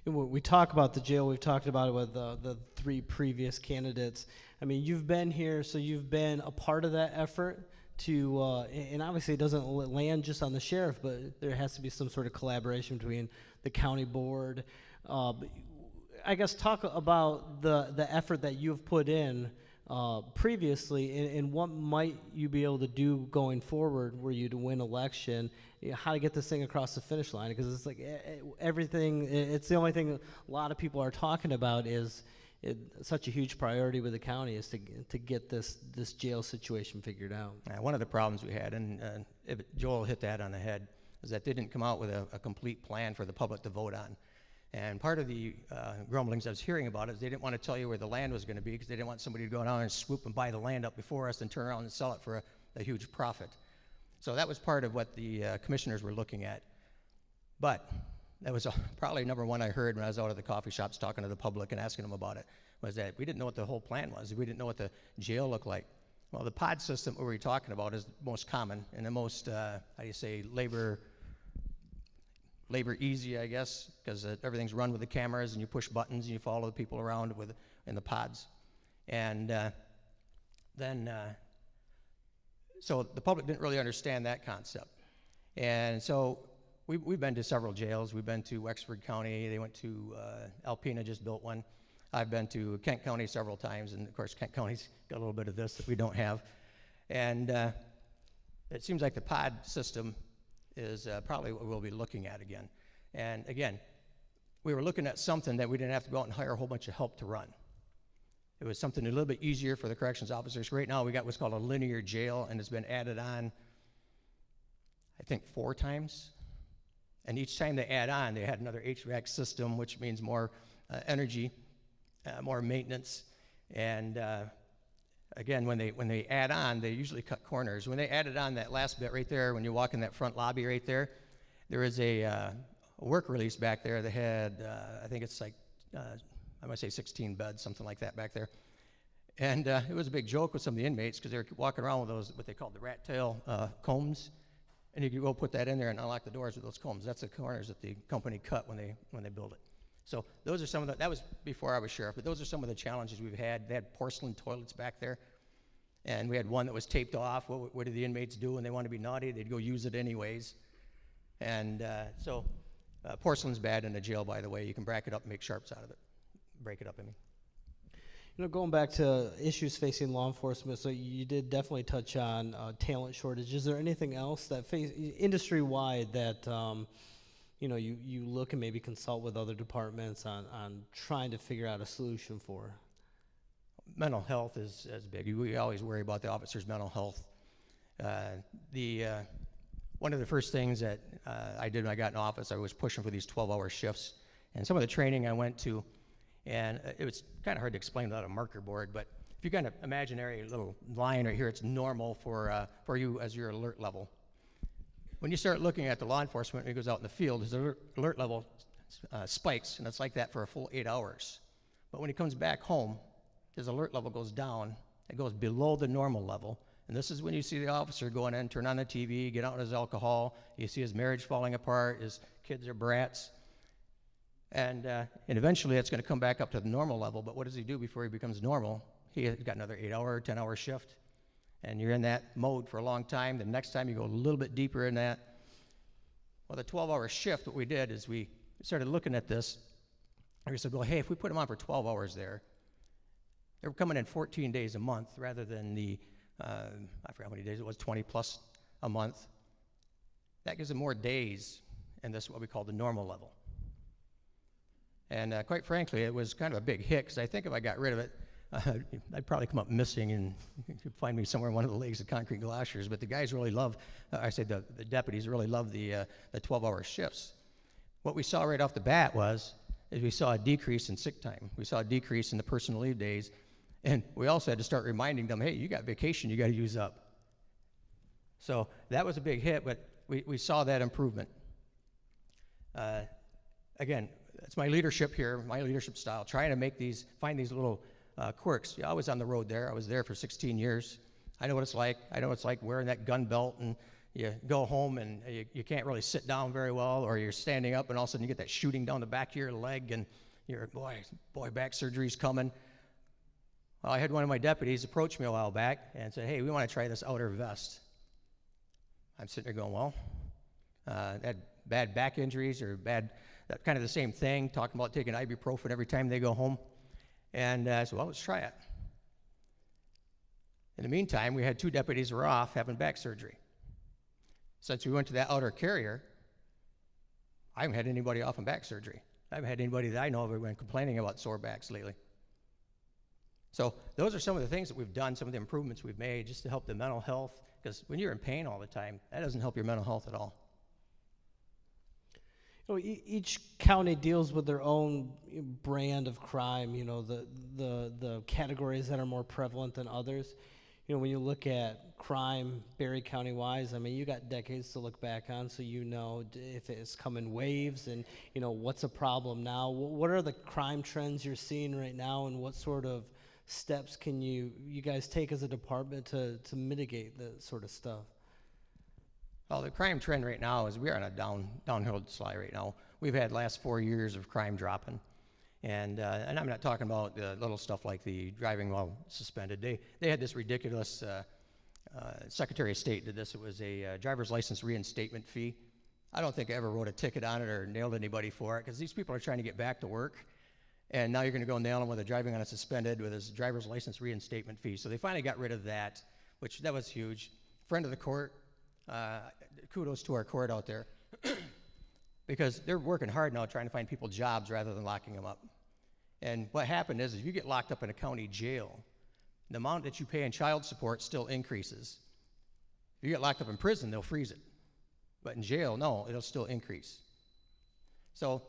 And when we talk about the jail, we've talked about it with the 3 previous candidates. I mean, you've been here, so you've been a part of that effort to, and obviously it doesn't land just on the sheriff, but there has to be some sort of collaboration between the county board. I guess talk about the effort that you've put in previously, and what might you be able to do going forward were you to win election, you know, how to get this thing across the finish line, because it's like everything, it's the only thing a lot of people are talking about is such a huge priority with the county is to get this jail situation figured out. One of the problems we had, and Joel hit that on the head, is that they didn't come out with a complete plan for the public to vote on. And part of the grumblings I was hearing about is they didn't want to tell you where the land was going to be because they didn't want somebody to go down and swoop and buy the land up before us and turn around and sell it for a huge profit. So that was part of what the commissioners were looking at. But that was probably number one I heard when I was out at the coffee shops talking to the public and asking them about it, was that we didn't know what the whole plan was. We didn't know what the jail looked like. Well, the pod system we were talking about is the most common and the most, labor easy, I guess, because everything's run with the cameras and you push buttons and you follow the people around in the pods. And so the public didn't really understand that concept. And so we've been to several jails. We've been to Wexford County. They went to Alpena, just built one. I've been to Kent County several times, and of course Kent County's got a little bit of this that we don't have. And it seems like the pod system is probably what we'll be looking at again. And again, we were looking at something that we didn't have to go out and hire a whole bunch of help to run. It was something a little bit easier for the corrections officers. Right now we got what's called a linear jail, and it's been added on, I think, 4 times. And each time they add on, they had another HVAC system, which means more energy, more maintenance. And again, when they add on, they usually cut corners. When they added on that last bit right there, when you walk in that front lobby right there, there is a work release back there that had, I think it's like, I might say 16 beds, something like that back there. And it was a big joke with some of the inmates because they were walking around with those, what they called the rat tail combs. And you could go put that in there and unlock the doors with those combs. That's the corners that the company cut when they built it. So those are some of that was before I was sheriff, but those are some of the challenges we've had. They had porcelain toilets back there, and we had one that was taped off. What did the inmates do when they wanted to be naughty? They'd go use it anyways. And so porcelain's bad in a jail, by the way. You can break it up and make sharps out of it. Break it up, I mean. You know, going back to issues facing law enforcement, so you did definitely touch on talent shortage. Is there anything else that industry-wide that you know, you look and maybe consult with other departments on trying to figure out a solution for? Mental health is big. We always worry about the officers' mental health. one of the first things that I did when I got in office, I was pushing for these 12-hour shifts. And some of the training I went to, and it was kind of hard to explain without a marker board, but if you got an imaginary little line right here, it's normal for you as your alert level. When you start looking at the law enforcement, when he goes out in the field, his alert level spikes, and it's like that for a full 8 hours. But when he comes back home, his alert level goes down. It goes below the normal level. And this is when you see the officer going in, turn on the TV, get out on his alcohol. You see his marriage falling apart, his kids are brats. And eventually it's going to come back up to the normal level. But what does he do before he becomes normal? He has got another 8-hour, 10-hour shift. And you're in that mode for a long time. The next time you go a little bit deeper in that. Well, the 12-hour shift, what we did is we started looking at this. And we said, well, hey, if we put them on for 12 hours there, they were coming in 14 days a month rather than the, I forgot how many days it was, 20 plus a month. That gives them more days in this, what we call the normal level. And quite frankly, it was kind of a big hit, because I think if I got rid of it, I'd probably come up missing, and you could find me somewhere in one of the legs of concrete glaciers. But the guys really love, the deputies really love the 12-hour shifts. What we saw right off the bat is we saw a decrease in sick time. We saw a decrease in the personal leave days. And we also had to start reminding them, hey, you got vacation you got to use up. So that was a big hit, but we saw that improvement. Again, that's my leadership here, my leadership style, trying to find these little quirks. Yeah, I was on the road there. I was there for 16 years. I know what it's like. I know what it's like wearing that gun belt, and you go home and you can't really sit down very well, or you're standing up and all of a sudden you get that shooting down the back of your leg, and you're, boy, back surgery's coming. Well, I had one of my deputies approach me a while back and said, hey, we want to try this outer vest. I'm sitting there going, well, had bad back injuries or kind of the same thing, talking about taking ibuprofen every time they go home. And I said, well, let's try it. In the meantime, we had 2 deputies who were off having back surgery. Since we went to that outer carrier, I haven't had anybody off on back surgery. I haven't had anybody that I know of who been complaining about sore backs lately. So those are some of the things that we've done, some of the improvements we've made just to help the mental health, because when you're in pain all the time, that doesn't help your mental health at all. You know, each county deals with their own brand of crime, you know, the categories that are more prevalent than others. You know, when you look at crime, Berry County-wise, I mean, you got decades to look back on, so you know if it's come in waves and, you know, what's a problem now. What are the crime trends you're seeing right now, and what sort of steps can you guys take as a department to mitigate that sort of stuff? Well, the crime trend right now is we are on a downhill slide right now. We've had last 4 years of crime dropping. And I'm not talking about little stuff like the driving while suspended. They had this ridiculous, Secretary of State did this. It was a driver's license reinstatement fee. I don't think I ever wrote a ticket on it or nailed anybody for it, because these people are trying to get back to work. And now you're going to go nail him with a driving on a suspended with his driver's license reinstatement fee. So they finally got rid of that, that was huge. Friend of the court, kudos to our court out there, because they're working hard now trying to find people jobs rather than locking them up. And what happened is if you get locked up in a county jail, the amount that you pay in child support still increases. If you get locked up in prison, they'll freeze it. But in jail, no, it'll still increase. So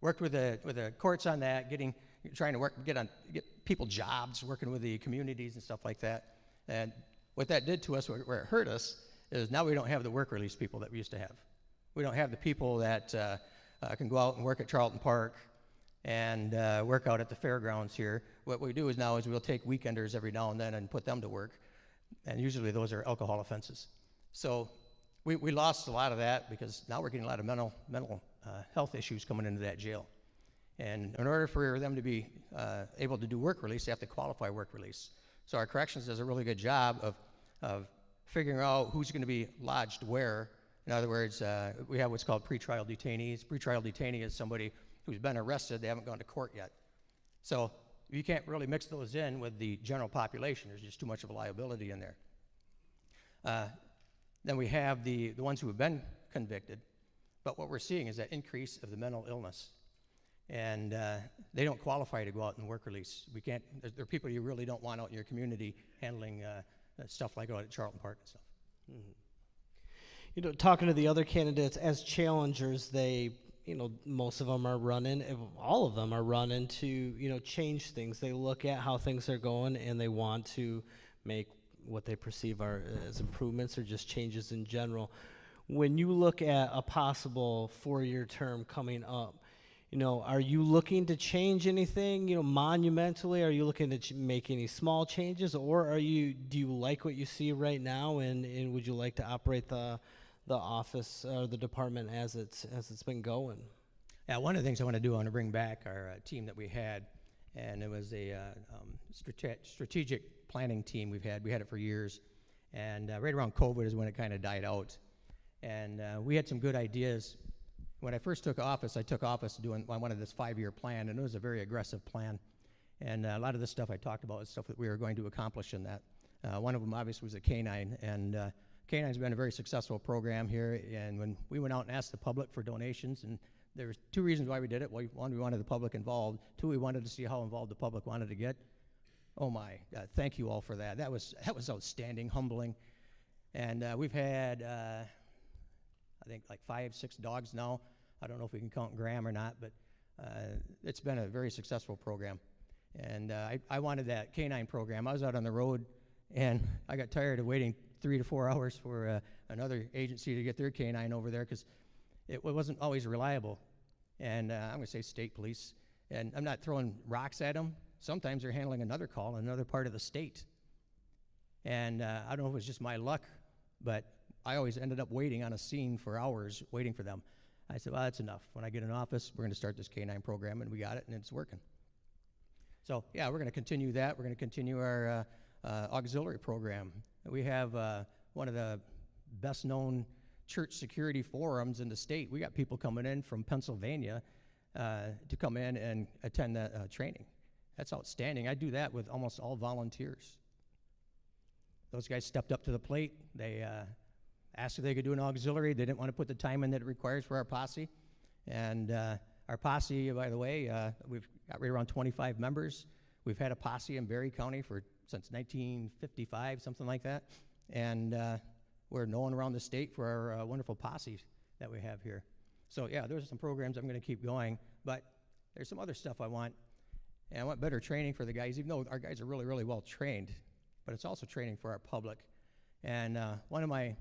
worked with the courts on that, trying to get people jobs, working with the communities and stuff like that. And what that did to us, where it hurt us, is now we don't have the work release people that we used to have. We don't have the people that can go out and work at Charlton Park and work out at the fairgrounds here. What we do is we'll take weekenders every now and then and put them to work. And usually those are alcohol offenses. So we lost a lot of that, because now we're getting a lot of mental health issues coming into that jail. And in order for them to be able to do work release, they have to qualify work release. So our corrections does a really good job of figuring out who's going to be lodged where. In other words, we have what's called pretrial detainees. Pretrial detainee is somebody who's been arrested, they haven't gone to court yet. So you can't really mix those in with the general population. There's just too much of a liability in there. Then we have the ones who have been convicted. But what we're seeing is that increase of the mental illness. And they don't qualify to go out and work release. There are people you really don't want out in your community handling stuff like out at Charlton Park and stuff. Mm-hmm. talking to the other candidates as challengers, they, most of them are running, all of them are running to, change things. They look at how things are going and they want to make what they perceive are as improvements or just changes in general. When you look at a possible 4-year term coming up, are you looking to change anything, monumentally? Are you looking to make any small changes, or do you like what you see right now, and would you like to operate the office or the department as it's been going? Yeah, one of the things I want to do, I want to bring back our team that we had, and it was a strategic planning team we had it for years, and right around COVID is when it kind of died out, and we had some good ideas. When I first took office, I wanted this 5-year plan, and it was a very aggressive plan. And a lot of the stuff I talked about is stuff that we were going to accomplish in that. One of them, obviously, was a canine, and canine's been a very successful program here. And when we went out and asked the public for donations, and there was 2 reasons why we did it. One, we wanted the public involved. 2, we wanted to see how involved the public wanted to get. Oh my, thank you all for that. That was outstanding, humbling. And we've had, I think, like 5, 6 dogs now. I don't know if we can count Graham or not, but it's been a very successful program. And I wanted that canine program. I was out on the road, and I got tired of waiting 3 to 4 hours for another agency to get their canine over there because it wasn't always reliable. And I'm going to say state police. And I'm not throwing rocks at them. Sometimes they're handling another call in another part of the state. And I don't know if it was just my luck, but I always ended up waiting on a scene for hours waiting for them. I said, well, that's enough. When I get in office, we're going to start this canine program, and we got it, and it's working. So, yeah, we're going to continue that. We're going to continue our auxiliary program. We have one of the best-known church security forums in the state. We got people coming in from Pennsylvania to come in and attend that training. That's outstanding. I do that with almost all volunteers. Those guys stepped up to the plate. They asked if they could do an auxiliary. They didn't want to put the time in that it requires for our posse. And our posse, by the way, we've got right around 25 members. We've had a posse in Berry County since 1955, something like that. And we're known around the state for our wonderful posse that we have here. So, yeah, there's some programs I'm going to keep going. But there's some other stuff I want. And I want better training for the guys, even though our guys are really, really well trained. But it's also training for our public. And one of my,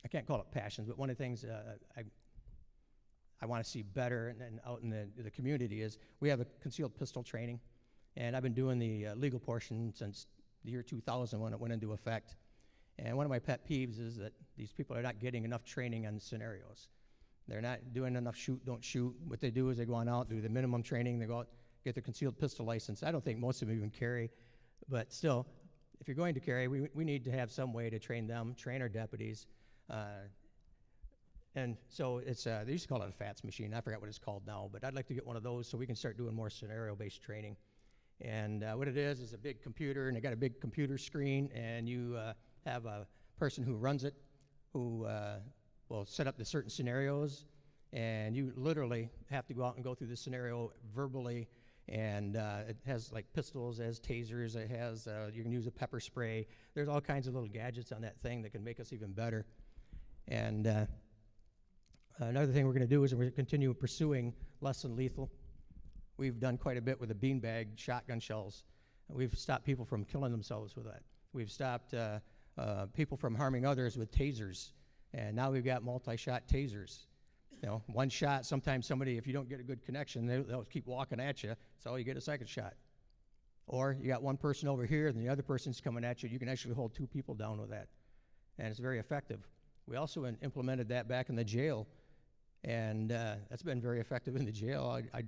I can't call it passions, but one of the things I want to see better and out in the community is we have a concealed pistol training. And I've been doing the legal portion since the year 2000 when it went into effect. And one of my pet peeves is that these people are not getting enough training on scenarios. They're not doing enough shoot, don't shoot. What they do is they go on out, do the minimum training, they go out, get their concealed pistol license. I don't think most of them even carry, but still, if you're going to carry, we need to have some way to train them, train our deputies. And so it's, they used to call it a FATS machine. I forgot what it's called now, but I'd like to get one of those so we can start doing more scenario-based training. And what it is a big computer, and they got a big computer screen, and you have a person who runs it, who will set up the certain scenarios, and you literally have to go out and go through the scenario verbally. And it has like pistols, it has tasers, it has, you can use a pepper spray. There's all kinds of little gadgets on that thing that can make us even better. And another thing we're going to do is we're going to continue pursuing less than lethal. We've done quite a bit with the beanbag shotgun shells. We've stopped people from killing themselves with that. We've stopped people from harming others with tasers. And now we've got multi-shot tasers. You know, one shot, sometimes somebody, if you don't get a good connection, they'll keep walking at you, so you get a second shot. Or you got one person over here, and the other person's coming at you. You can actually hold 2 people down with that, and it's very effective. We also implemented that back in the jail, and that's been very effective in the jail. I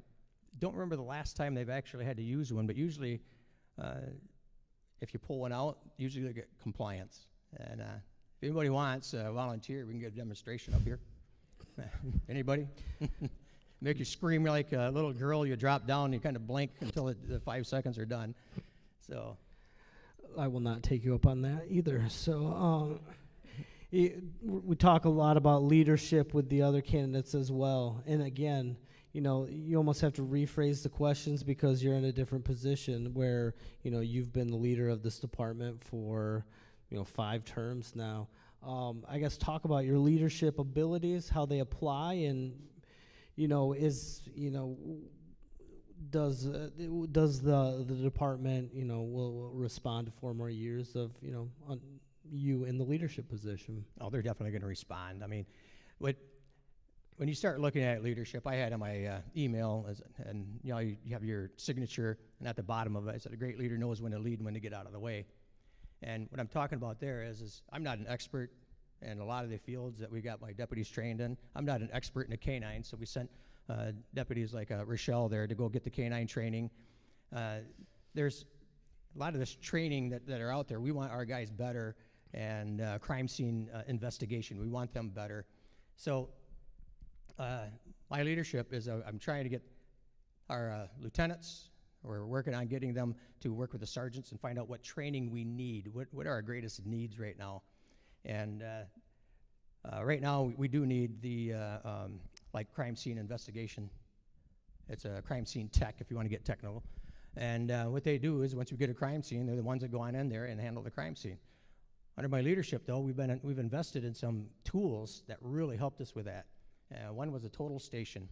don't remember the last time they've actually had to use one, but usually if you pull one out, usually they get compliance. And if anybody wants a volunteer, we can get a demonstration up here. Anybody? Make you scream like a little girl. You drop down, and you kind of blink until the 5 seconds are done. So I will not take you up on that either. So we talk a lot about leadership with the other candidates as well. And again, you know, you almost have to rephrase the questions because you're in a different position where, you know, you've been the leader of this department for, 5 terms now. I guess talk about your leadership abilities, how they apply, and does the department will respond to 4 more years of you in the leadership position? Oh, they're definitely going to respond. I mean, when you start looking at leadership, I had on my email, and you have your signature, and at the bottom of it, I said, a great leader knows when to lead and when to get out of the way. And what I'm talking about there is I'm not an expert in a lot of the fields that we got my deputies trained in. I'm not an expert in the canine, so we sent deputies like Relle there to go get the canine training. There's a lot of this training that are out there. We want our guys better, and crime scene investigation, we want them better. So my leadership is I'm trying to get our lieutenants, we're working on getting them to work with the sergeants and find out what training we need, what are our greatest needs right now. And right now we do need the like crime scene investigation. It's a crime scene tech if you want to get technical. And what they do is once we get a crime scene, they're the ones that go on in there and handle the crime scene. Under my leadership, though, we've invested in some tools that really helped us with that. One was a total station.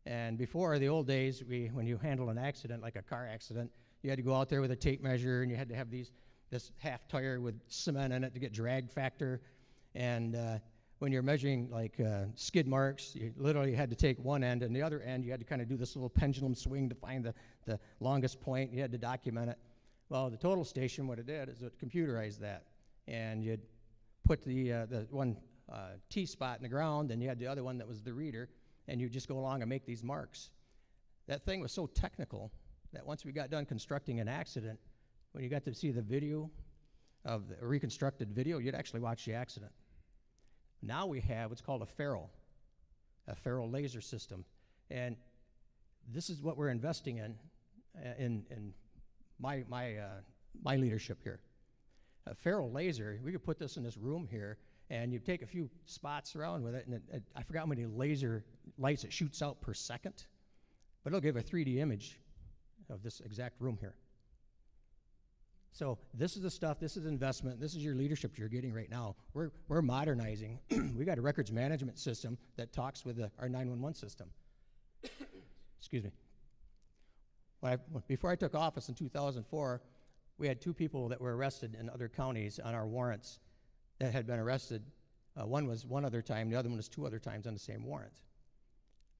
And before, the old days, when you handle an accident, like a car accident, you had to go out there with a tape measure, and you had to have this half tire with cement in it to get drag factor. And when you're measuring like skid marks, you literally had to take one end, and the other end, you had to kind of do this little pendulum swing to find the longest point. You had to document it. Well, the total station, what it did is it computerized that. And you'd put the one T-spot in the ground, and you had the other one that was the reader, and you'd just go along and make these marks. That thing was so technical that once we got done constructing an accident, when you got to see the video of the reconstructed video, you'd actually watch the accident. Now we have what's called a ferrule laser system, and this is what we're investing in my leadership here. A ferrule laser, we could put this in this room here, and you take a few spots around with it, and I forgot how many laser lights it shoots out per second, but it'll give a 3D image of this exact room here. So this is the stuff, this is investment, this is your leadership you're getting right now. We're modernizing. We got a records management system that talks with our 911 system. Excuse me. Before I took office in 2004, we had 2 people that were arrested in other counties on our warrants that had been arrested. One was one other time, the other one was 2 other times on the same warrant.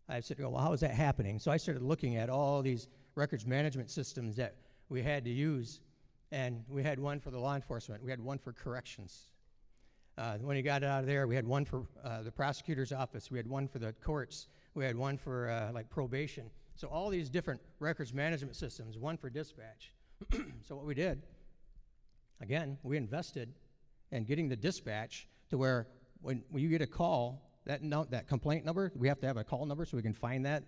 I said, well, how is that happening? So I started looking at all these records management systems that we had to use, and we had one for the law enforcement. We had one for corrections. When you got out of there, we had one for the prosecutor's office. We had one for the courts. We had one for like probation. So all these different records management systems, one for dispatch. So what we did, again, we invested in getting the dispatch to where when you get a call, that complaint number, we have to have a call number so we can find that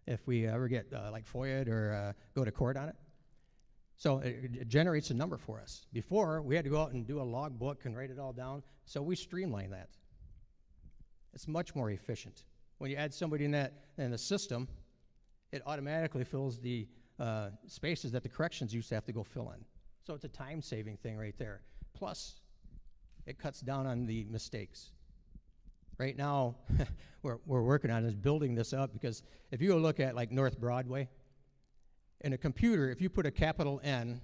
if we ever get like FOIA'd or go to court on it. So it generates a number for us. Before, we had to go out and do a log book and write it all down, so we streamlined that. It's much more efficient. When you add somebody in the system, it automatically fills the spaces that the corrections used to have to go fill in. So it's a time-saving thing right there. Plus, it cuts down on the mistakes. Right now, we're working on is building this up, because if you go look at like North Broadway, in a computer, if you put a capital N,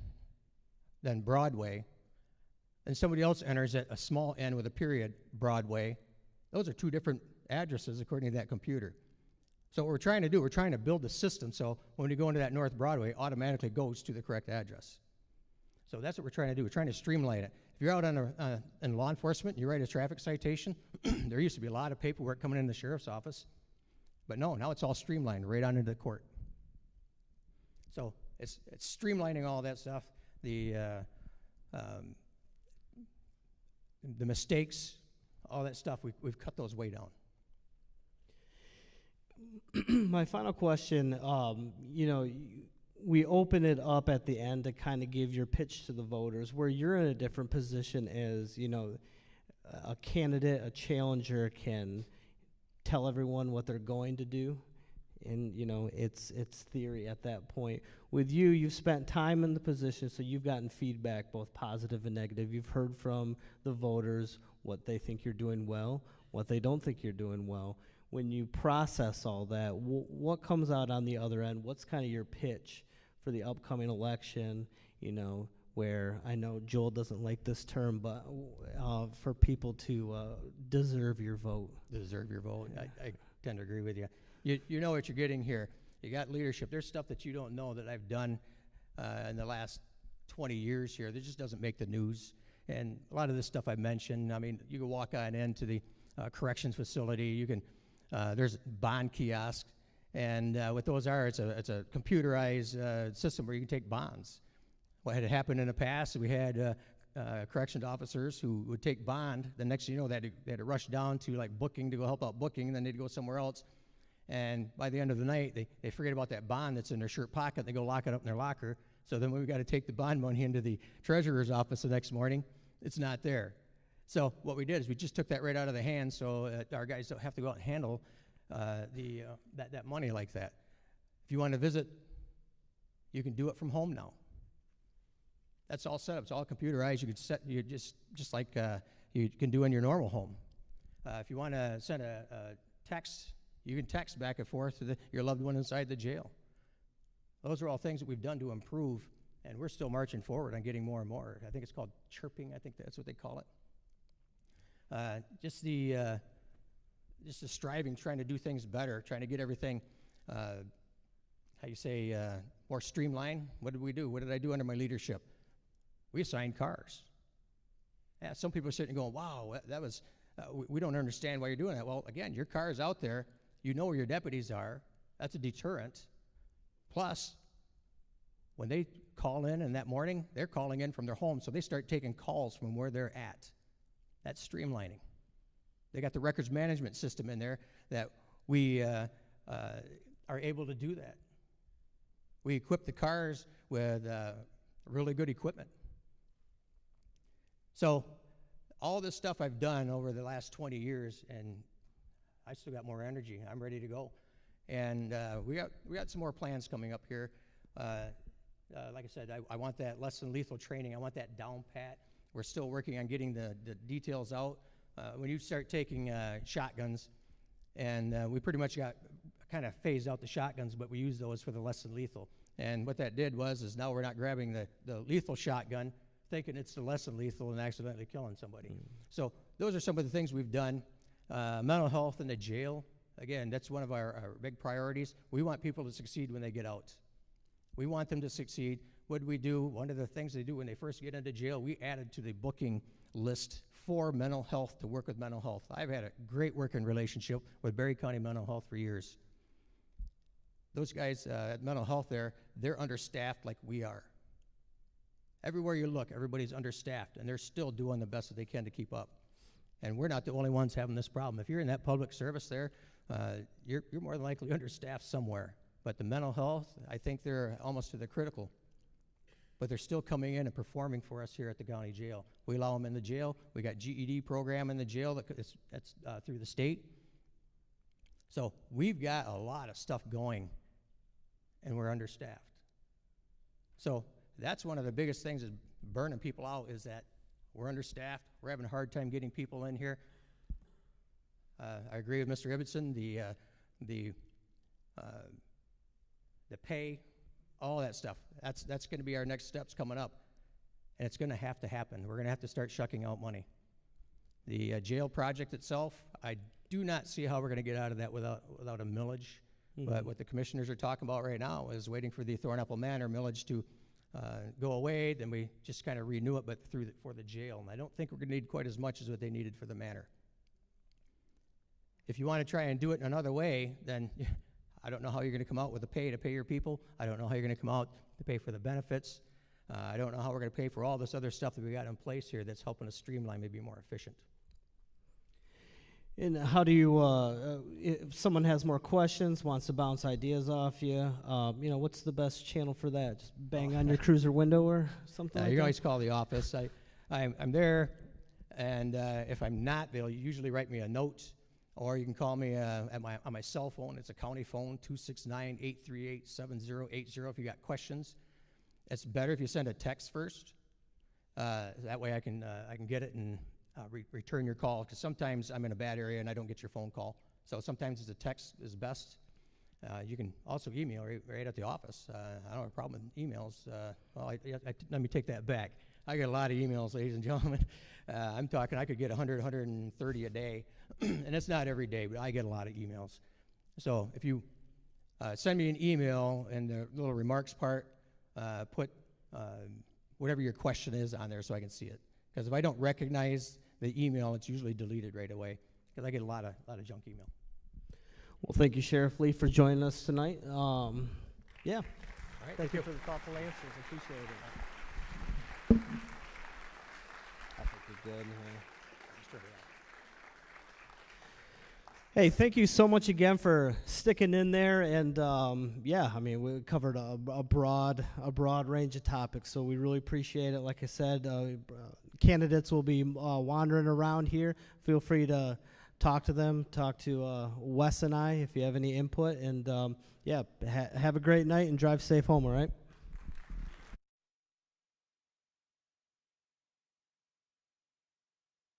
then Broadway, and somebody else enters a small n with a period, Broadway, those are 2 different addresses according to that computer. So what we're trying to do, we're trying to build a system so when you go into that North Broadway, it automatically goes to the correct address. So that's what we're trying to do. We're trying to streamline it. If you're out in law enforcement and you write a traffic citation, there used to be a lot of paperwork coming in the sheriff's office. But no, now it's all streamlined right on into the court. So it's streamlining all that stuff. The mistakes, all that stuff, we've cut those way down. My final question, we open it up at the end to kind of give your pitch to the voters, where you're in a different position as, a candidate, a challenger can tell everyone what they're going to do, and, it's theory at that point. with you, you've spent time in the position, so you've gotten feedback, both positive and negative. You've heard from the voters what they think you're doing well, what they don't think you're doing well. When you process all that, what comes out on the other end? What's kind of your pitch for the upcoming election, you know, where I know Joel doesn't like this term, but for people to deserve your vote? Deserve your vote. I tend to agree with you. You know what you're getting here. You got leadership. There's stuff that you don't know that I've done in the last 20 years here that just doesn't make the news. And a lot of this stuff I mentioned, I mean, you can walk on into the corrections facility. You can, there's bond kiosks. And what those are, it's a computerized system where you can take bonds. What had happened in the past, we had corrections officers who would take bond. The next thing you know, they had to rush down to like booking to go help out booking, and then they'd go somewhere else. And by the end of the night, they forget about that bond that's in their shirt pocket. They go lock it up in their locker. So then when we got to take the bond money into the treasurer's office the next morning, it's not there. So what we did is we just took that right out of the hand, so our guys don't have to go out and handle that money like that. If you want to visit, you can do it from home now. That's all set up. It's all computerized. You can set you just like you can do in your normal home. If you want to send a text, you can text back and forth to your loved one inside the jail. Those are all things that we've done to improve, and we're still marching forward on getting more and more. I think it's called chirping. I think that's what they call it. Just the striving, trying to do things better, trying to get everything, more streamlined. What did we do? What did I do under my leadership? We assigned cars. Yeah, some people are sitting going, wow, that was, we don't understand why you're doing that. Well, again, your car is out there. You know where your deputies are. That's a deterrent. Plus, when they call in that morning, they're calling in from their home, so they start taking calls from where they're at. That's streamlining. They got the records management system in there that we are able to do that. We equip the cars with really good equipment. So all this stuff I've done over the last 20 years, and I still got more energy. I'm ready to go. And we got some more plans coming up here. Like I said, I want that less than lethal training. I want that down pat. We're still working on getting the details out. When you start taking shotguns, and we pretty much got kind of phased out the shotguns, but we use those for the less than lethal. And what that did is now we're not grabbing the lethal shotgun, thinking it's the less than lethal and accidentally killing somebody. So those are some of the things we've done. Mental health in the jail, again, that's one of our big priorities. We want people to succeed when they get out. We want them to succeed. What do we do? One of the things they do when they first get into jail, we added to the booking list for mental health to work with mental health. I've had a great working relationship with Berry County Mental Health for years. Those guys at mental health there, they're understaffed like we are. Everywhere you look, everybody's understaffed, and they're still doing the best that they can to keep up. And we're not the only ones having this problem. If you're in that public service there, you're more than likely understaffed somewhere. But the mental health, I think they're almost to the critical. But they're still coming in and performing for us here at the county jail. We allow them in the jail. We got GED program in the jail that's through the state. So we've got a lot of stuff going, and we're understaffed. So that's one of the biggest things is burning people out is that we're understaffed. We're having a hard time getting people in here. I agree with Mr. Ibbitson. The pay, all that stuff. That's going to be our next steps coming up, and it's going to happen. We're going to have to start shucking out money. The jail project itself, I do not see how we're going to get out of that without a millage. Mm-hmm. But what the commissioners are talking about right now is waiting for the Thornapple Manor millage to go away, then we just kind of renew it, but for the jail. And I don't think we're going to need quite as much as what they needed for the manor. If you want to try and do it another way, then I don't know how you're going to come out with the pay to pay your people. I don't know how you're going to come out to pay for the benefits. I don't know how we're going to pay for all this other stuff that we got in place here that's helping us streamline, maybe more efficient. And how do you, if someone has more questions, wants to bounce ideas off you, what's the best channel for that? Just bang on your cruiser window or something like that? You can always call the office. I'm there, and if I'm not, they'll usually write me a note, or you can call me on my cell phone. It's a county phone, 269-838-7080 if you got questions. It's better if you send a text first. That way I can get it and return your call, because sometimes I'm in a bad area and I don't get your phone call. So sometimes the text is best. You can also email right at the office. I don't have a problem with emails. Let me take that back. I get a lot of emails, ladies and gentlemen. I'm talking I could get 100, 130 a day, and it's not every day, but I get a lot of emails. So if you send me an email in the little remarks part, put whatever your question is on there so I can see it. Because if I don't recognize the email, it's usually deleted right away, because I get a lot of junk email. Well, thank you, Sheriff Lee, for joining us tonight. Yeah. All right, Thank you for the thoughtful answers. I appreciate it. I think we're good. Hey, thank you so much again for sticking in there. And yeah, I mean, we covered a broad range of topics, so we really appreciate it. Like I said, candidates will be wandering around here. Feel free to talk to them, talk to Wes and I if you have any input. And yeah, have a great night and drive safe home, all right?